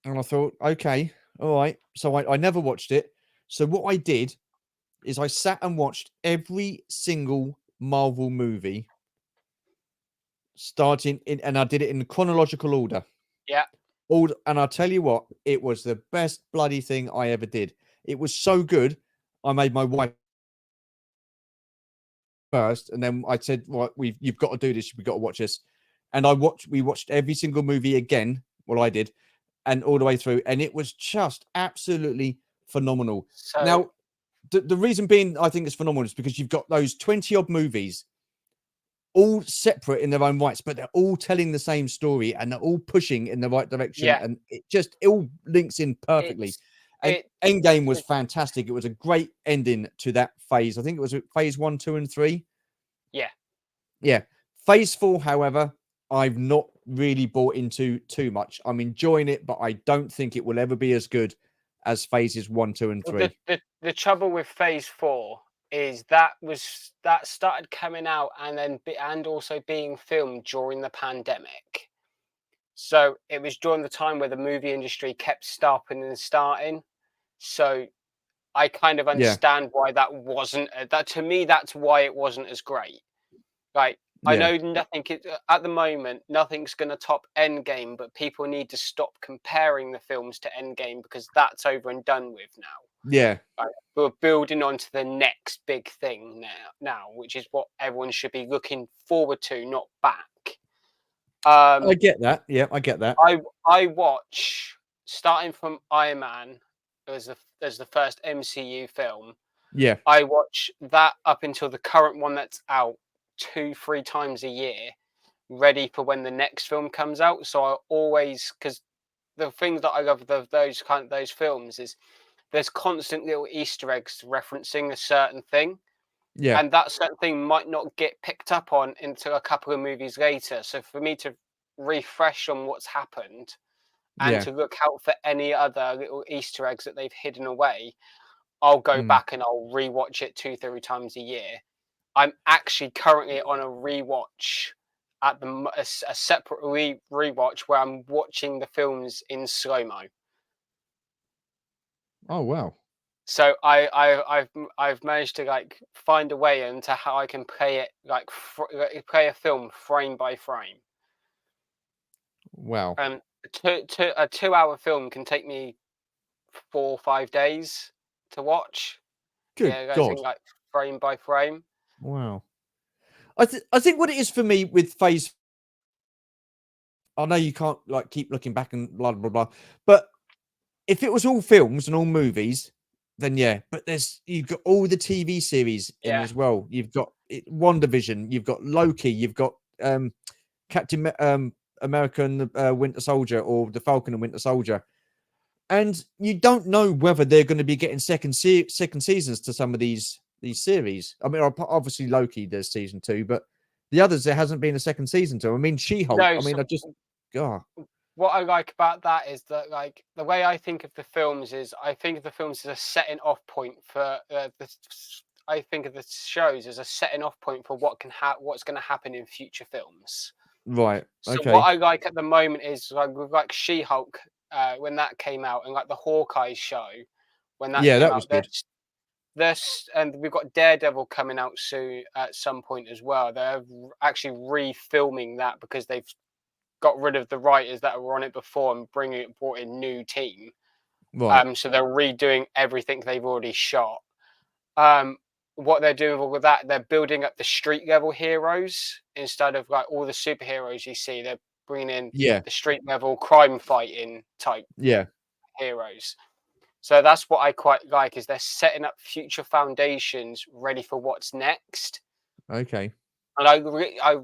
and I thought, okay, all right. So I never watched it. So what I did is I sat and watched every single Marvel movie, starting in, and I did it in chronological order. Yeah. And I'll tell you what, it was the best bloody thing I ever did. It was so good. I made my wife first, and then I said, "Well, you've got to do this. We've got to watch this." And we watched every single movie again. Well, I did, and all the way through, and it was just absolutely phenomenal. So Now, the reason being I think it's phenomenal is because you've got those 20 odd movies all separate in their own rights, but they're all telling the same story and they're all pushing in the right direction. Yeah, And it all links in perfectly. it's And it. Endgame was It's, fantastic. It was a great ending to that phase. I think it was phase 1, 2, and 3. yeah. Yeah. Phase 4, however, I've not really bought into too much. I'm enjoying it, but I don't think it will ever be as good as phases 1, 2, and Well, 3. the trouble with Phase 4 is that started coming out and and also being filmed during the pandemic. So it was during the time where the movie industry kept stopping and starting. So I kind of Yeah. understand why that wasn't that to me. That's why it wasn't as great. Like I Yeah. know nothing at the moment, nothing's going to top Endgame, but people need to stop comparing the films to Endgame because that's over and done with now. Yeah. Like, we're building on to the next big thing now, which is what everyone should be looking forward to, not back. I Um, get that. Yeah, I get that. I watch starting from Iron Man as the first MCU film. Yeah. I watch that up until the current one that's out 2-3 times a year, ready for when the next film comes out. So I always because the things that I love of those films is there's constant little Easter eggs referencing a certain thing, Yeah. and that certain thing might not get picked up on until a couple of movies later. So for me to refresh on what's happened and Yeah. to look out for any other little Easter eggs that they've hidden away, I'll go Mm. back and I'll rewatch it 2-3 times a year. I'm actually currently on a rewatch at a separate rewatch where I'm watching the films in slow mo. Oh, wow. So I've managed to like find a way into how I can play it play a film frame by frame. Wow. A 2 hour film can take me 4 or 5 days to watch. Good Yeah, guys, in God. like frame by frame. Wow. I think what it is for me with phase, I know you can't like keep looking back and blah blah blah, but if it was all films and all movies, then yeah. But you've got all the TV series in Yeah, as well. You've got WandaVision, you've got Loki, you've got Captain America and the Winter Soldier, or the Falcon and Winter Soldier, and you don't know whether they're going to be getting second seasons to some of these series. I mean, obviously Loki there's season 2, but the others there hasn't been a second season to. I mean, She-Hulk. no. I mean, So I just God, what I like about that is that like the way I think of the films is I think of the films as a setting off point for I think of the shows as a setting off point for what's going to happen in future films. right, So what okay, I like at the moment is like with like She-Hulk when that came out and like the Hawkeye show when that yeah, came that was out. good. This and we've got Daredevil coming out soon at some point as well. They're actually refilming that because they've got rid of the writers that were on it before and brought in new team. Right, So they're redoing everything they've already shot. Um, what they're doing with all of that, they're building up the street level heroes instead of like all the superheroes you see. They're bringing in yeah, the street level crime fighting type yeah, heroes. So that's what I quite like is they're setting up future foundations ready for what's next. okay, And I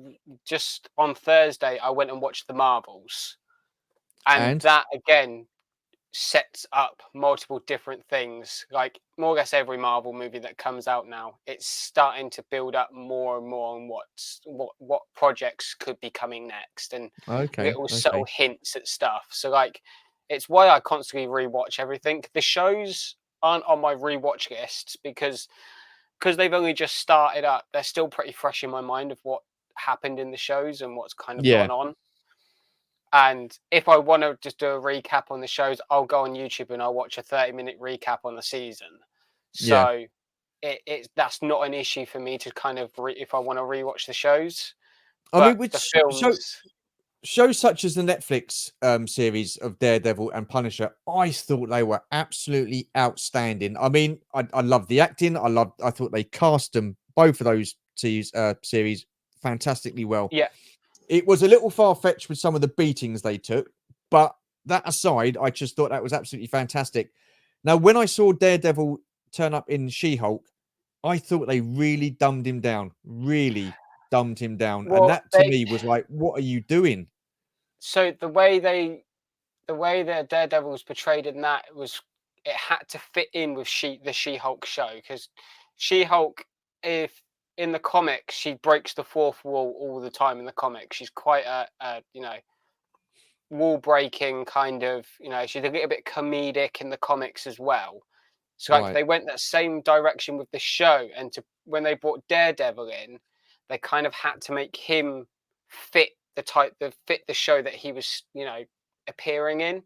just on Thursday I went and watched the Marvels, and and that again sets up multiple different things. Like more or less every Marvel movie that comes out now, it's starting to build up more and more on what projects could be coming next, and okay, little subtle okay, hints at stuff. So like, it's why I constantly rewatch everything. The shows aren't on my rewatch lists because they've only just started up. They're still pretty fresh in my mind of what happened in the shows and what's kind of yeah. gone on. And if I want to just do a recap on the shows, I'll go on YouTube and I'll watch a 30-minute recap on the season. Yeah. So it's that's not an issue for me to kind of if I want to rewatch the shows. I But mean, the which films, shows such as the Netflix series of Daredevil and Punisher, I thought they were absolutely outstanding. I mean, I love the acting. I thought they cast them both of those series fantastically well. yeah, It was a little far fetched with some of the beatings they took, but that aside, I just thought that was absolutely fantastic. Now, when I saw Daredevil turn up in She Hulk, I thought they really dumbed him down. Really dumbed him down, and Well, that to me was like, what are you doing? so the way that Daredevil was portrayed in that was it had to fit in with the She-Hulk show, because She-Hulk, if in the comics, she breaks the fourth wall all the time in the comics. She's quite a wall breaking kind of, she's a little bit comedic in the comics as well. So like Right, they went that same direction with the show, and when they brought Daredevil in, they kind of had to make him fit fit the show that he was, appearing in,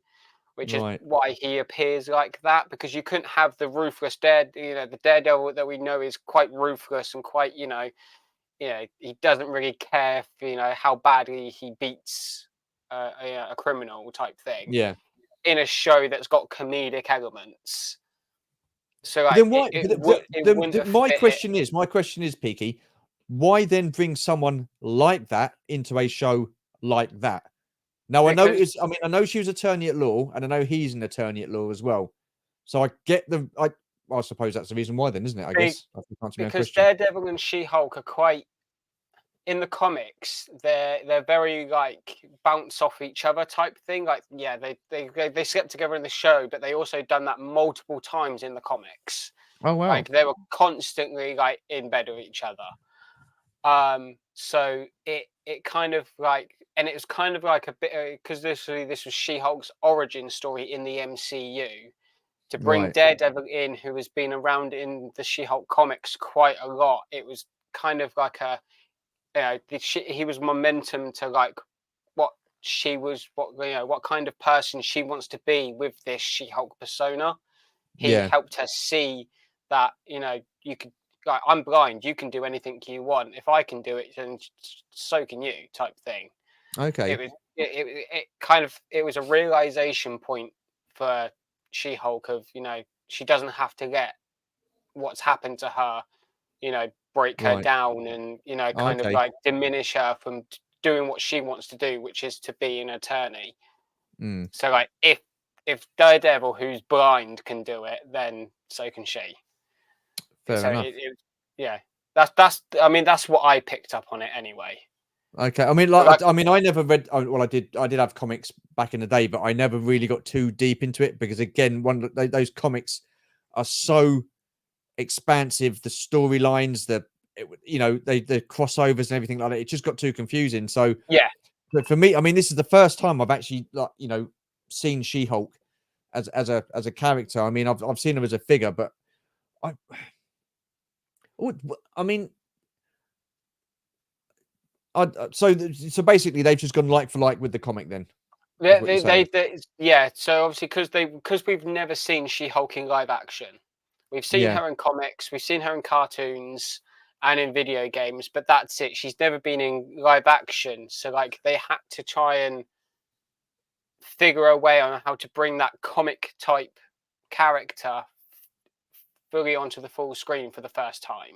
which is right. why he appears like that, because you couldn't have the ruthless the Daredevil that we know is quite ruthless and quite, he doesn't really care for, how badly he beats a criminal type thing Yeah. in a show that's got comedic elements. So But like then it, why? it would it wouldn't have My fit it. my question is, Peaky, why then bring someone like that into a show like that? Now I know Because it's. I mean, I know she was attorney at law, and I know he's an attorney at law as well. So I get the. I suppose that's the reason why, then, isn't it? I be- guess I can answer my own because question. Daredevil and She-Hulk are quite, in the comics, they're very like bounce off each other type thing. Like yeah, they slept together in the show, but they also done that multiple times in the comics. Oh wow! Like they were constantly like in bed with each other. So it kind of like, and it was kind of like a bit, because this was She-Hulk's origin story in the MCU, to bring Right. Daredevil in, who has been around in the She-Hulk comics quite a lot. It was kind of like he was momentum to like what what kind of person she wants to be with this She-Hulk persona. He Yeah. helped her see that, you could, like, I'm blind, you can do anything you want. If I can do it, then so can you, type thing. It Okay. was it kind of, it was a realization point for She-Hulk of, she doesn't have to let what's happened to her, break her Right. down and, kind of Okay. like diminish her from doing what she wants to do, which is to be an attorney. Mm, So like if Daredevil, who's blind, can do it, then so can she. fair So enough. yeah, that's I mean that's what I picked up on it anyway. Okay. I mean, But like, like I mean, I never read. Well, I did have comics back in the day, but I never really got too deep into it because, again, those comics are so expansive. The storylines, the crossovers and everything like that. It just got too confusing. So, yeah, but for me, I mean, this is the first time I've actually, like, seen She-Hulk as a character. I mean, I've seen her as a figure, but I, I mean, so basically they've just gone like for like with the comic. Then is what you're saying? yeah. So obviously because we've never seen She-Hulk in live action. We've seen Yeah, her in comics, we've seen her in cartoons and in video games, but that's it. She's never been in live action. So like they had to try and figure a way on how to bring that comic type character fully onto the full screen for the first time.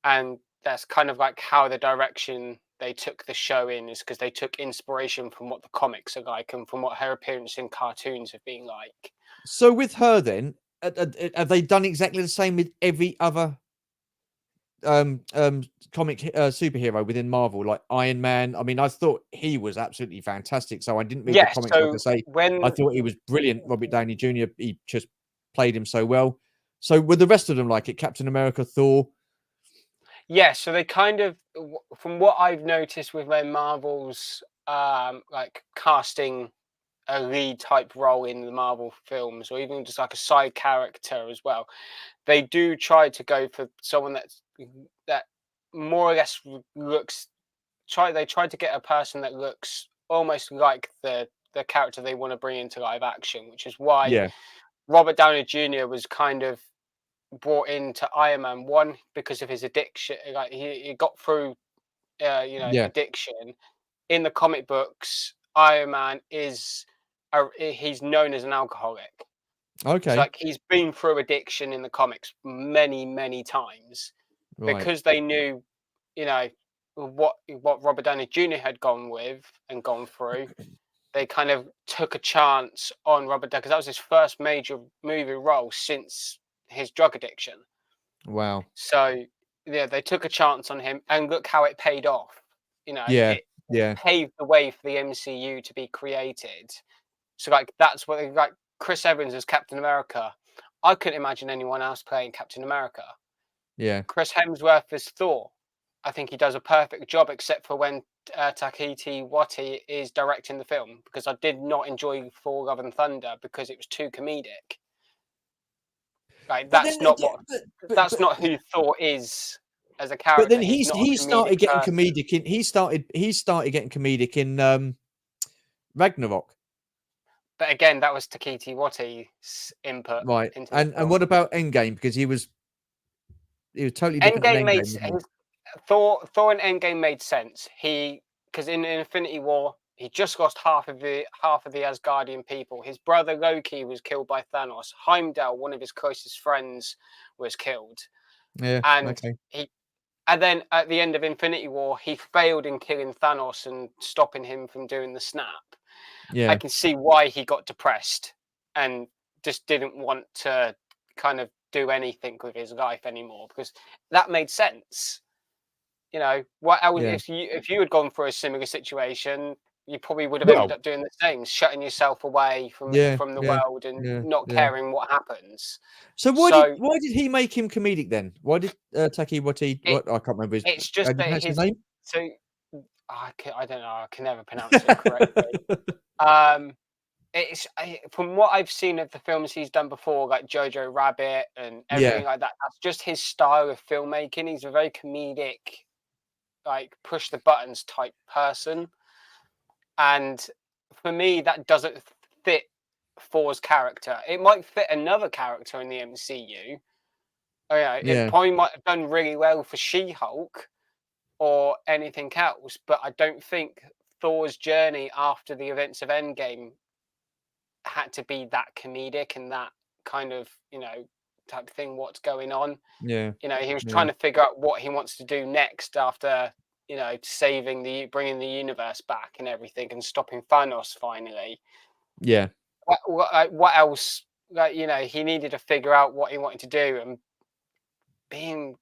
And that's kind of like how the direction they took the show in, is because they took inspiration from what the comics are like and from what her appearance in cartoons have been like. so with her then, have they done exactly the same with every other comic superhero within Marvel, like Iron Man? I mean, I thought he was absolutely fantastic. So I didn't read the Yes, comics, like I so say. I when thought he was brilliant. Robert Downey Jr. He just played him so well. So were the rest of them like it? Captain America, Thor. yeah, so they kind of, from what I've noticed with their Marvels, like casting a lead type role in the Marvel films, or even just like a side character as well, they do try to go for someone that more or less looks, they try to get a person that looks almost like the character they want to bring into live action, which is why Yeah, Robert Downey Jr. was kind of brought into Iron Man 1 because of his addiction. Like he got through yeah. addiction. In the comic books, Iron Man he's known as an alcoholic. So Okay, like he's been through addiction in the comics many, many times, right. because they knew, you know, what Robert Downey Jr. had gone with and gone through. They kind of took a chance on Robert Downey, because that was his first major movie role since his drug addiction. Wow. So they took a chance on him, and look how it paid off. Yeah, It yeah, paved the way for the MCU to be created. So like that's what like Chris Evans as Captain America. I couldn't imagine anyone else playing Captain America. yeah. Chris Hemsworth as Thor. I think he does a perfect job, except for when Takeiti Wati is directing the film, because I did not enjoy Thor: Love and Thunder because it was too comedic. Like But then, that's not who Thor is as a but then character. He's not he a comedic started getting person. comedic in he started getting comedic in Ragnarok, But again, that was Takeiti Wati's input right? into the And film. what about Endgame? Because he was totally different in Endgame made Endgame, wasn't Thor and Endgame made sense. Because in Infinity War, he just lost half of the Asgardian people. His brother Loki was killed by Thanos. Heimdall, one of his closest friends, was killed. he? Yeah, And okay, then at the end of Infinity War, he failed in killing Thanos and stopping him from doing the snap. I yeah, can see why he got depressed and just didn't want to kind of do anything with his life anymore, because that made sense. What else, yeah. if you had gone through a similar situation, you probably would have ended Well, up doing the same, shutting yourself away from yeah, from the yeah, world and yeah, not yeah. caring what happens. So So why did he make him comedic then? Why did Taki it what I can't remember his it's how just do you that pronounce his his name? so I don't know, I can never pronounce it correctly. Um, from what I've seen of the films he's done before, like Jojo Rabbit and Yeah, everything like that. That's just his style of filmmaking. He's a very comedic, like push the buttons type person, and for me, that doesn't fit Thor's character. It might fit another character in the MCU. Oh yeah, it yeah, probably might have done really well for She-Hulk or anything else, but I don't think Thor's journey after the events of Endgame had to be that comedic and that kind of type thing. What's going on? yeah, He was yeah, trying to figure out what he wants to do next after bringing the universe back and everything and stopping Thanos finally. yeah, What else? Like he needed to figure out what he wanted to do, and being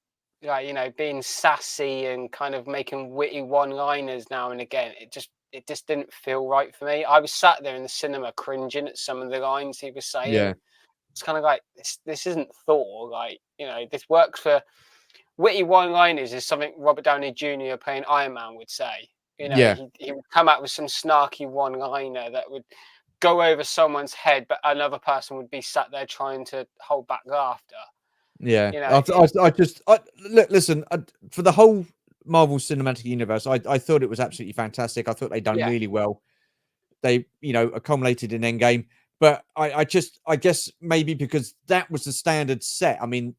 being sassy and kind of making witty one-liners now and again. It just didn't feel right for me. I was sat there in the cinema cringing at some of the lines he was saying. yeah, It's kind of like this isn't Thor. Like this works for witty one-liners is something Robert Downey Jr. playing Iron Man would say. yeah, He would come out with some snarky one-liner that would go over someone's head, but another person would be sat there trying to hold back laughter. yeah. You know, Look, listen, for the whole Marvel Cinematic Universe, I thought it was absolutely fantastic. I thought they done yeah, really well. They, accumulated in Endgame. But I guess maybe because that was the standard set. I mean,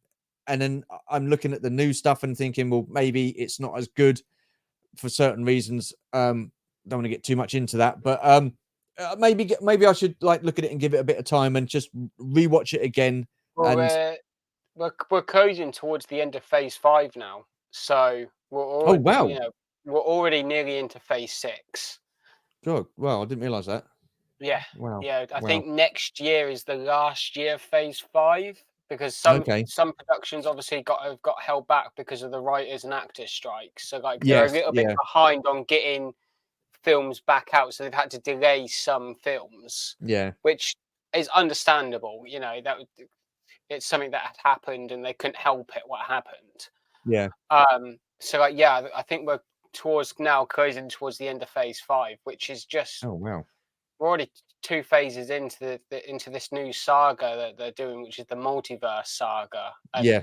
and then I'm looking at the new stuff and thinking, well, maybe it's not as good for certain reasons. Don't want to get too much into that, but maybe I should like look at it and give it a bit of time and just rewatch it again. well, And we're closing towards the end of Phase 5 now, so oh wow, we're already nearly into Phase 6. God, well, I didn't realize that. Yeah, Wow, yeah. I wow, think next year is the last year of Phase 5, because some okay, some productions obviously got held back because of the writers and actors strikes. So like they're a yes, little bit yeah, behind on getting films back out, so they've had to delay some films, yeah, which is understandable. It's something that had happened and they couldn't help it what happened. yeah. So like yeah, I think we're towards now closing towards the end of Phase 5, which is just Oh wow, we're already 2 phases into into this new saga that they're doing, which is the multiverse saga, and yeah.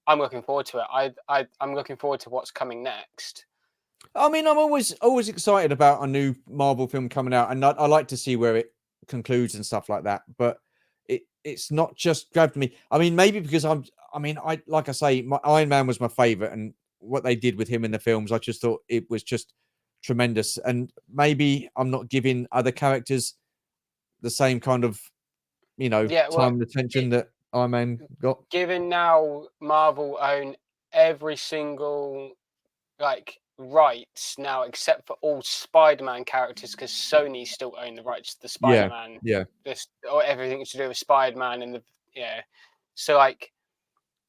I'm looking forward to it. I'm looking forward to what's coming next. I mean, I'm always excited about a new Marvel film coming out, and I like to see where it concludes and stuff like that. But it's not just grabbed me. I mean, maybe because I mean, I like I say, my Iron Man was my favorite, and what they did with him in the films, I just thought it was just tremendous. And maybe I'm not giving other characters the same kind of Yeah, well, time and attention it, that Iron Man got. given now Marvel own every single like rights now except for all Spider-Man characters, because Sony still own the rights to the Yeah, Spider-Man, yeah, this or everything to do with Spider-Man and the yeah. So like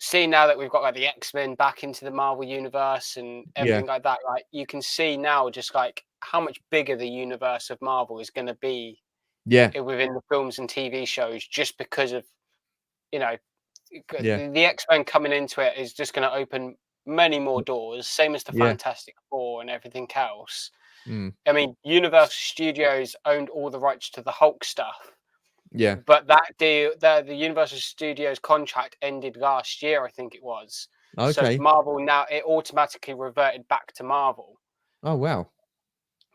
see now that we've got like the X-Men back into the Marvel universe and Yeah. everything like that, like you can see now just like how much bigger the universe of Marvel is going to be Yeah. within the films and TV shows, just because of, you know, Yeah. the X-Men coming into it is just going to open many more doors, same as the Yeah. Fantastic Four and everything else. Mm. I mean, Universal Studios owned all the rights to the Hulk stuff, Yeah. but that deal, the Universal Studios contract ended last year, I think it was. So Okay. Marvel now, it automatically reverted back to Marvel. Oh wow.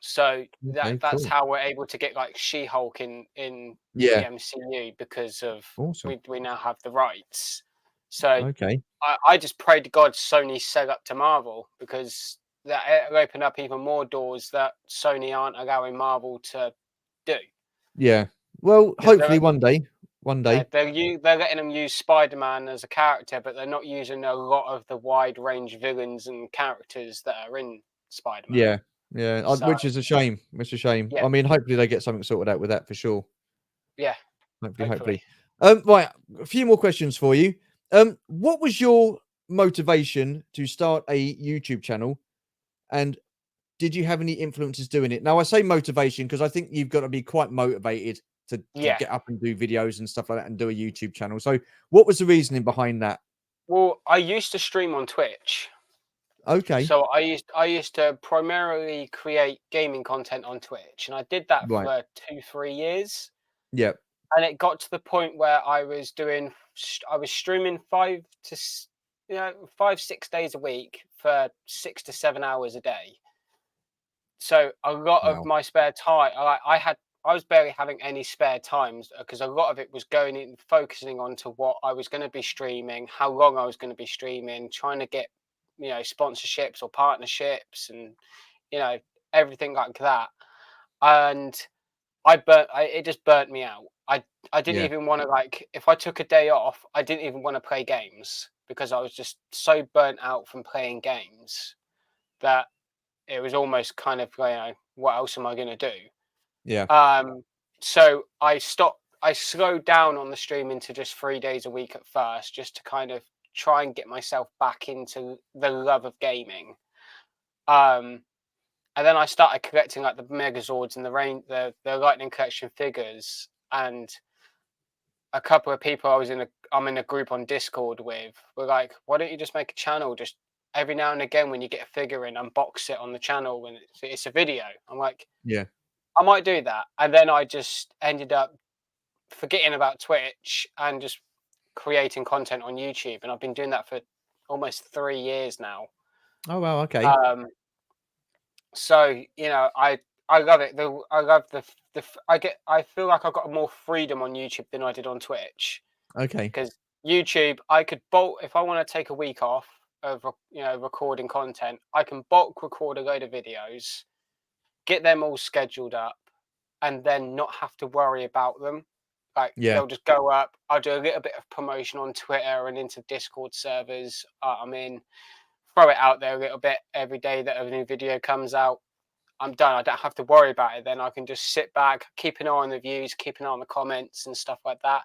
So Okay. that's Cool. how we're able to get like She-Hulk in the Yeah. MCU, because of Awesome. we now have the rights. So Okay. I just pray to God Sony set up to Marvel, because that it'll open up even more doors that Sony aren't allowing Marvel to do. Yeah. Well, Because hopefully one day. One day. they're letting them use Spider-Man as a character, but they're not using a lot of the wide range villains and characters that are in Spider-Man. Yeah. Yeah. So Which is a shame. Which is a shame. yeah, I mean, hopefully they get something sorted out with that for sure. yeah, Hopefully, hopefully. hopefully. Right. A few more questions for you. What was your motivation to start a YouTube channel, and did you have any influences doing it? Now, I say motivation because I think you've got to be quite motivated to Yeah. get up and do videos and stuff like that and do a YouTube channel. So, what was the reasoning behind that? Well, I used to stream on Twitch. Okay. So I used to primarily create gaming content on Twitch, and I did that Right. for 2-3 years. Yeah. And it got to the point where I was streaming 5-6 days a week for 6 to 7 hours a day. So a lot of Wow. my spare time, I was barely having any spare times, because a lot of it was going in focusing on to what I was going to be streaming, how long I was going to be streaming, trying to get, sponsorships or partnerships, and everything like that. And it just burnt me out. I didn't Yeah. even want to, like, if I took a day off, I didn't even want to play games, because I was just so burnt out from playing games that it was almost kind of, what else am I going to do? Yeah. So I slowed down on the streaming to just 3 days a week at first, just to kind of try and get myself back into the love of gaming. Um, and then I started collecting like the Megazords and the Lightning Collection figures, and a couple of people I'm in a group on Discord with were like, why don't you just make a channel, just every now and again when you get a figure in, unbox it on the channel, and it's a video. I'm like, Yeah. I might do that. And then I just ended up forgetting about Twitch and just creating content on YouTube, and I've been doing that for almost 3 years now. Oh wow. Okay. Um, so I love it. I love I feel like I got more freedom on YouTube than I did on Twitch, Okay. because YouTube, I could bulk if I want to take a week off of recording content. I can bulk record a load of videos, get them all scheduled up, and then not have to worry about them. Like, Yeah. they'll just go up. I'll do a little bit of promotion on Twitter and into Discord servers I'm in. Throw it out there a little bit every day that a new video comes out. I'm done. I don't have to worry about it. Then I can just sit back, keep an eye on the views, keep an eye on the comments and stuff like that.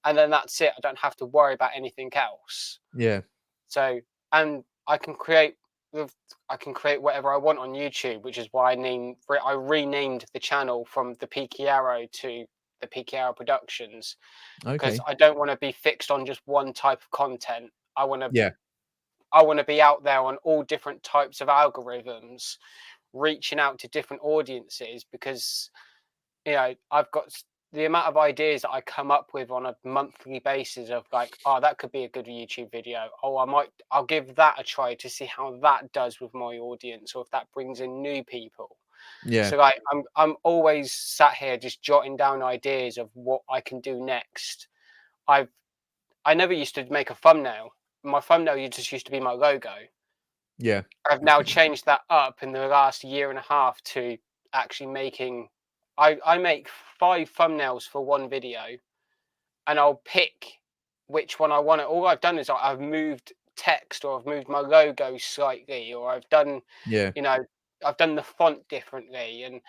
And then that's it. I don't have to worry about anything else. Yeah. So, and I can create whatever I want on YouTube, which is why I renamed the channel from the Peaky Arrow to the Peaky Arrow Productions, because Okay. I don't want to be fixed on just one type of content. Yeah. I want to be out there on all different types of algorithms, reaching out to different audiences, because I've got the amount of ideas that I come up with on a monthly basis of, like, oh, that could be a good YouTube video. Oh, I'll give that a try to see how that does with my audience, or if that brings in new people. Yeah. So, like, I'm always sat here just jotting down ideas of what I can do next. I never used to make a thumbnail. My thumbnail just used to be my logo. Yeah. I've now changed that up in the last year and a half to actually making. I make 5 thumbnails for one video, and I'll pick which one I want. All I've done is I've moved text, or I've moved my logo slightly, or Yeah. you know, I've done the font differently, and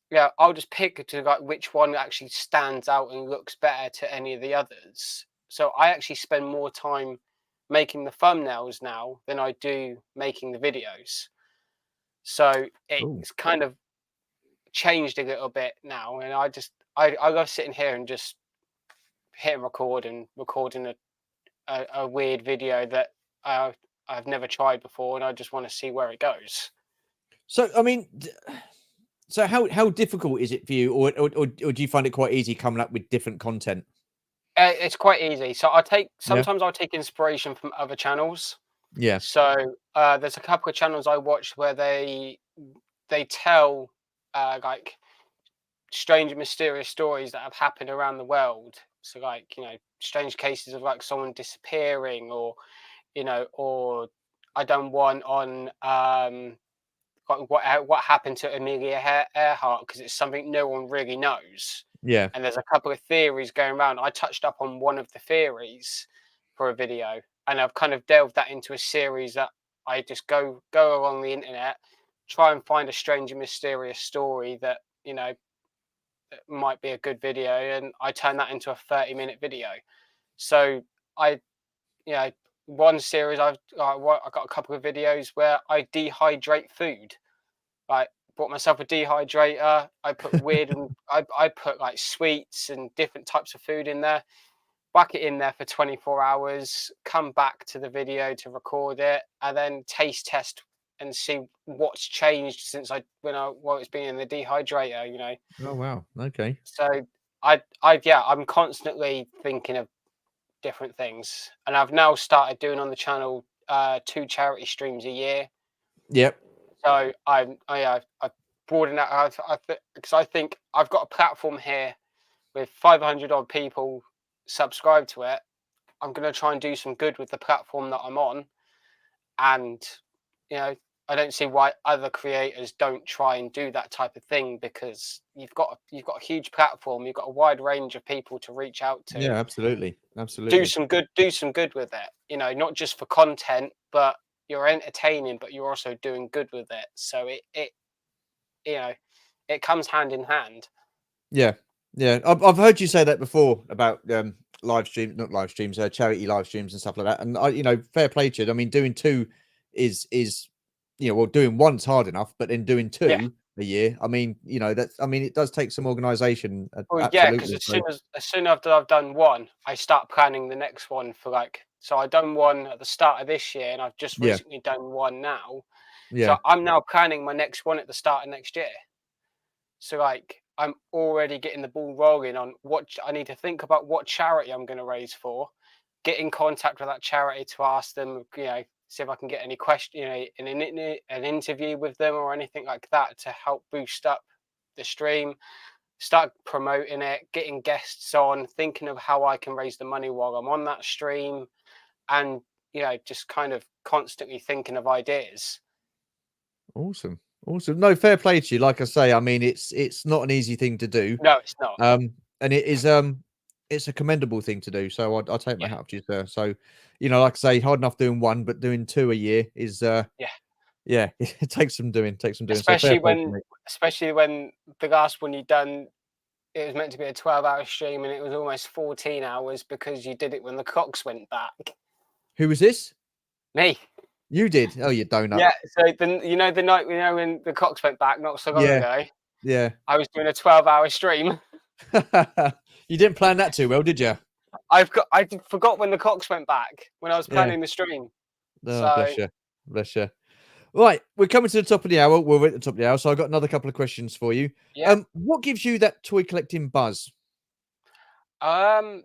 yeah, I'll just pick to like which one actually stands out and looks better to any of the others. So I actually spend more time making the thumbnails now than I do making the videos. So Oh. it's kind of changed a little bit now, and I love sitting here and just hitting record and recording a weird video that I've never tried before, and I just want to see where it goes. So I mean, so how difficult is it for you, or do you find it quite easy coming up with different content? It's quite easy. So Yeah. sometimes I'll take inspiration from other channels. Yeah. So there's a couple of channels I watch where they tell like strange and mysterious stories that have happened around the world. So like, strange cases of like someone disappearing, or or I done one on like what happened to Amelia Earhart, because it's something no one really knows. Yeah. And there's a couple of theories going around. I touched up on one of the theories for a video, and I've kind of delved that into a series that I just go along the internet, try and find a strange and mysterious story that that might be a good video, and I turn that into a 30-minute video. So I, you know, one series I got a couple of videos where I dehydrate food. Like, bought myself a dehydrator. I put weird and I put like sweets and different types of food in there. Whack it in there for 24 hours. Come back to the video to record it, and then taste test and see what's changed since it's been in the dehydrator. Oh wow. Okay. So I'm constantly thinking of different things, and I've now started doing on the channel 2 charity streams a year. Yep. So I've broadened out. Because I think I've got a platform here with 500 odd people subscribed to it. I'm going to try and do some good with the platform that I'm on, and you know I don't see why other creators don't try and do that type of thing, because you've got a huge platform, you've got a wide range of people to reach out to. Yeah. Absolutely. Do Absolutely. some good with it. Not just for content, but you're entertaining, but you're also doing good with it. So it you know it comes hand in hand. Yeah. Yeah. I've heard you say that before about live streams, not live streams, charity live streams and stuff like that. And fair play to you. I mean, doing two is well, doing one's hard enough, but then doing Yeah. two a year. I mean, it does take some organization. Well, yeah, because Absolutely. So as soon as I've done one, I start planning the next one for like. So I done one at the start of this year, and I've just yeah. recently done one now. So Yeah. I'm now planning my next one at the start of next year. So like I'm already getting the ball rolling on what I need to think about, what charity I'm going to raise for, get in contact with that charity to ask them, see if I can get any question, an interview with them or anything like that to help boost up the stream, start promoting it, getting guests on, thinking of how I can raise the money while I'm on that stream, and just kind of constantly thinking of ideas. Awesome. Awesome. No, fair play to you. Like I say, I mean, it's not an easy thing to do. No, it's not. And it's a commendable thing to do. So I take my Yeah, hat off to you, sir. So, like I say, hard enough doing one, but doing two a year is yeah. yeah, it takes some doing, So fair Especially play to when, me. especially when the last one you done, it was meant to be a 12-hour stream, and it was almost 14 hours because you did it when the clocks went back. Who was this? Me. You did. Oh, you donut. Yeah. So the night when the clocks went back not so long Yeah, ago, yeah. I was doing a 12-hour stream. You didn't plan that too well, did you? I forgot when the clocks went back when I was Yeah. planning the stream. Oh, So bless you. Bless you. Right, we're coming to the top of the hour. We're at the top of the hour, so I've got another couple of questions for you. yeah. What gives you that toy collecting buzz? Um.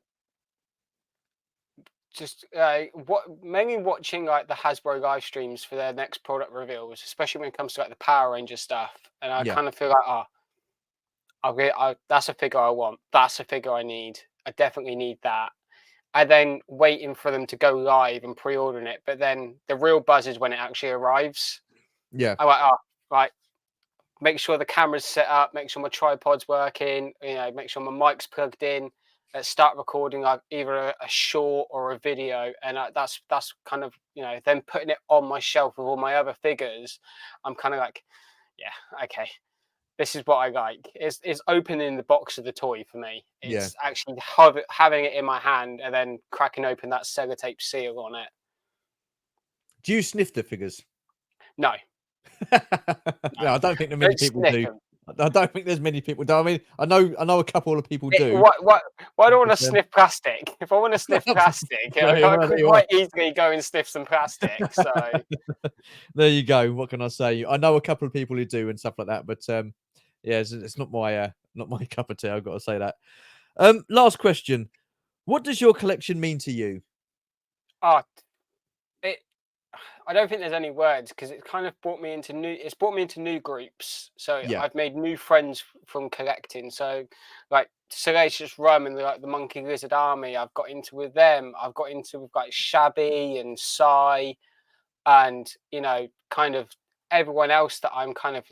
Just mainly watching like the Hasbro live streams for their next product reveals, especially when it comes to like the Power Ranger stuff, and I Yeah, kind of feel like, that's a figure I want. That's a figure I need. I definitely need that. And then waiting for them to go live and pre-ordering it. But then the real buzz is when it actually arrives. yeah, I'm like, right, make sure the camera's set up, make sure my tripod's working, make sure my mic's plugged in. Let's start recording like either a short or a video, and that's kind of then putting it on my shelf with all my other figures. I'm kind of like, yeah, okay, this is what I like. It's opening the box of the toy for me. yeah. It's actually having it in my hand and then cracking open that sellotape seal on it. Do you sniff the figures? No, No, I don't think that many don't people sniff do. 'em. I don't think there's many people do. I mean, I know a couple of people do. Why do I want But, to sniff plastic? If I want to sniff plastic, well, I there can you are. quite easily go and sniff some plastic. So There you go. What can I say? I know a couple of people who do and stuff like that, but yeah, it's not my cup of tea. I've got to say that. Last question. What does your collection mean to you? oh, it. I don't think there's any words because it's kind of brought me into new. It's brought me into new groups. So Yeah. I've made new friends from collecting. So like Salacious Rum and the Monkey Lizard Army, I've got into with them. I've got into with like Shabby and Psy, and kind of everyone else that I'm kind of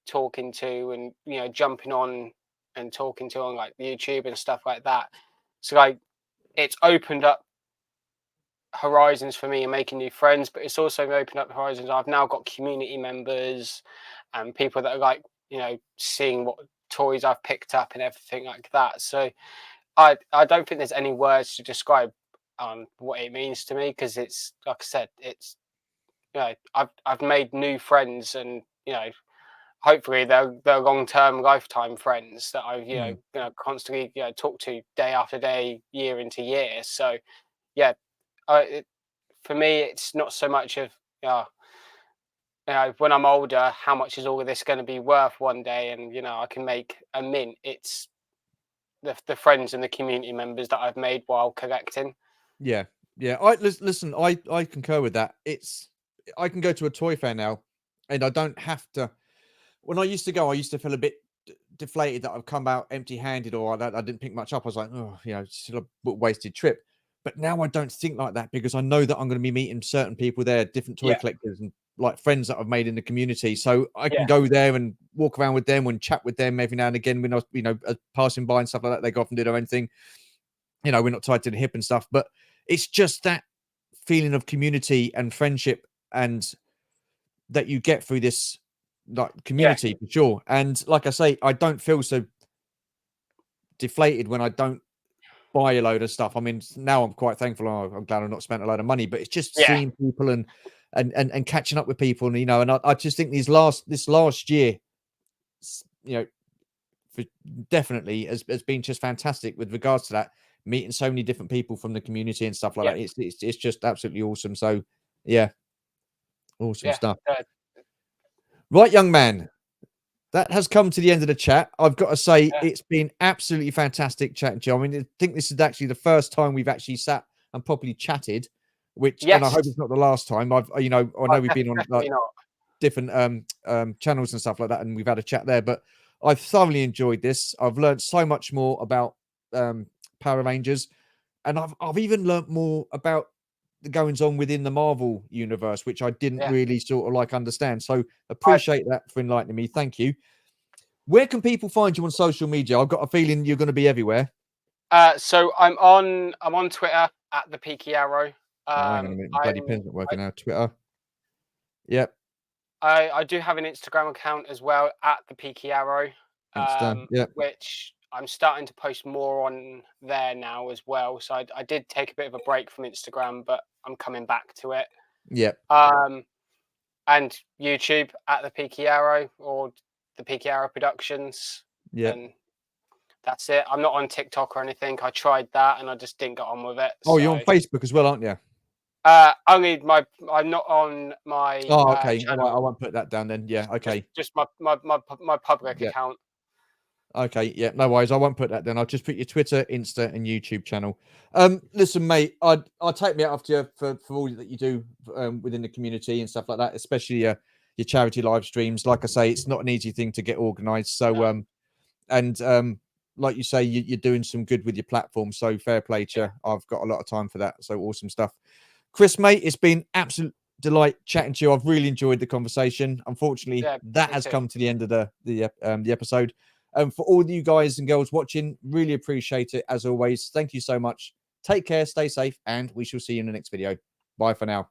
talking to and jumping on and talking to on like YouTube and stuff like that. So like it's opened up horizons for me and making new friends, but it's also opened up horizons. I've now got community members and people that are like, seeing what toys I've picked up and everything like that. So I don't think there's any words to describe what it means to me, because it's like I said, it's I've made new friends, and hopefully they're long-term lifetime friends that I've Mm. constantly talk to day after day, year into year. So yeah, for me, it's not so much of when I'm older, how much is all of this going to be worth one day, and I can make a mint. It's the friends and the community members that I've made while collecting. Yeah. Yeah. Listen, I concur with that. I can go to a toy fair now and I don't have to. When I used to go, I used to feel a bit deflated that I've come out empty-handed, or that I didn't pick much up. I was like, oh, still a wasted trip. But now I don't think like that, because I know that I'm going to be meeting certain people there, different toy Yeah, collectors and like friends that I've made in the community. So I can yeah, go there and walk around with them and chat with them every now and again when I was, passing by and stuff like that. They go off and do their own thing. We're not tied to the hip and stuff, but it's just that feeling of community and friendship and that you get through this like yeah, community for sure. And like I say, I don't feel so deflated when I don't buy a load of stuff. I mean, now I'm quite thankful. I'm glad I've not spent a load of money, but it's just yeah, seeing people and catching up with people, and I just think this last year, you know, for definitely has been just fantastic with regards to that. Meeting so many different people from the community and stuff like yeah, that. It's just absolutely awesome. So yeah, awesome yeah. stuff. Right, young man. That has come to the end of the chat. I've got to say, Yeah. it's been absolutely fantastic chatting to you. I mean, I think this is actually the first time we've actually sat and properly chatted, and I Yes, hope it's not the last time. I know we've been on like definitely not. different channels and stuff like that, and we've had a chat there, but I've thoroughly enjoyed this. I've learned so much more about Power Rangers, and I've even learnt more about the goings on within the Marvel universe, which I didn't Yeah. really sort of like understand. So I, appreciate that for enlightening me. Thank you. Where can people find you on social media? I've got a feeling you're going to be everywhere. so I'm on Twitter at the Peaky Arrow. Oh, hang on a minute. My bloody pen's not I, working now. Twitter. Yep. I do have an Instagram account as well at the Peaky Arrow, Insta. Yep. which I'm starting to post more on there now as well. So I did take a bit of a break from Instagram, but I'm coming back to it. Yep. And YouTube at the Peaky Arrow, or the Peaky Arrow Productions, Yep. and that's it. I'm not on TikTok or anything. I tried that and I just didn't get on with it. Oh, you're So on Facebook as well, aren't you? only I'm not on my Oh, okay. All right. I channel. won't put that down then. Yeah. Okay. Just my public Yeah. account. Okay, yeah, no worries. I won't put that then. I'll just put your Twitter, Insta, and YouTube channel. Listen, mate, I'll take me out after you for all that you do within the community and stuff like that, especially your charity live streams. Like I say, it's not an easy thing to get organised. So, No, and like you say, you're doing some good with your platform. So fair play to yeah, you. I've got a lot of time for that. So awesome stuff, Chris, mate. It's been absolute delight chatting to you. I've really enjoyed the conversation. Unfortunately, yeah, that me has too. come to the end of the episode. For all you guys and girls watching, really appreciate it as always. Thank you so much. Take care, stay safe, and we shall see you in the next video. Bye for now.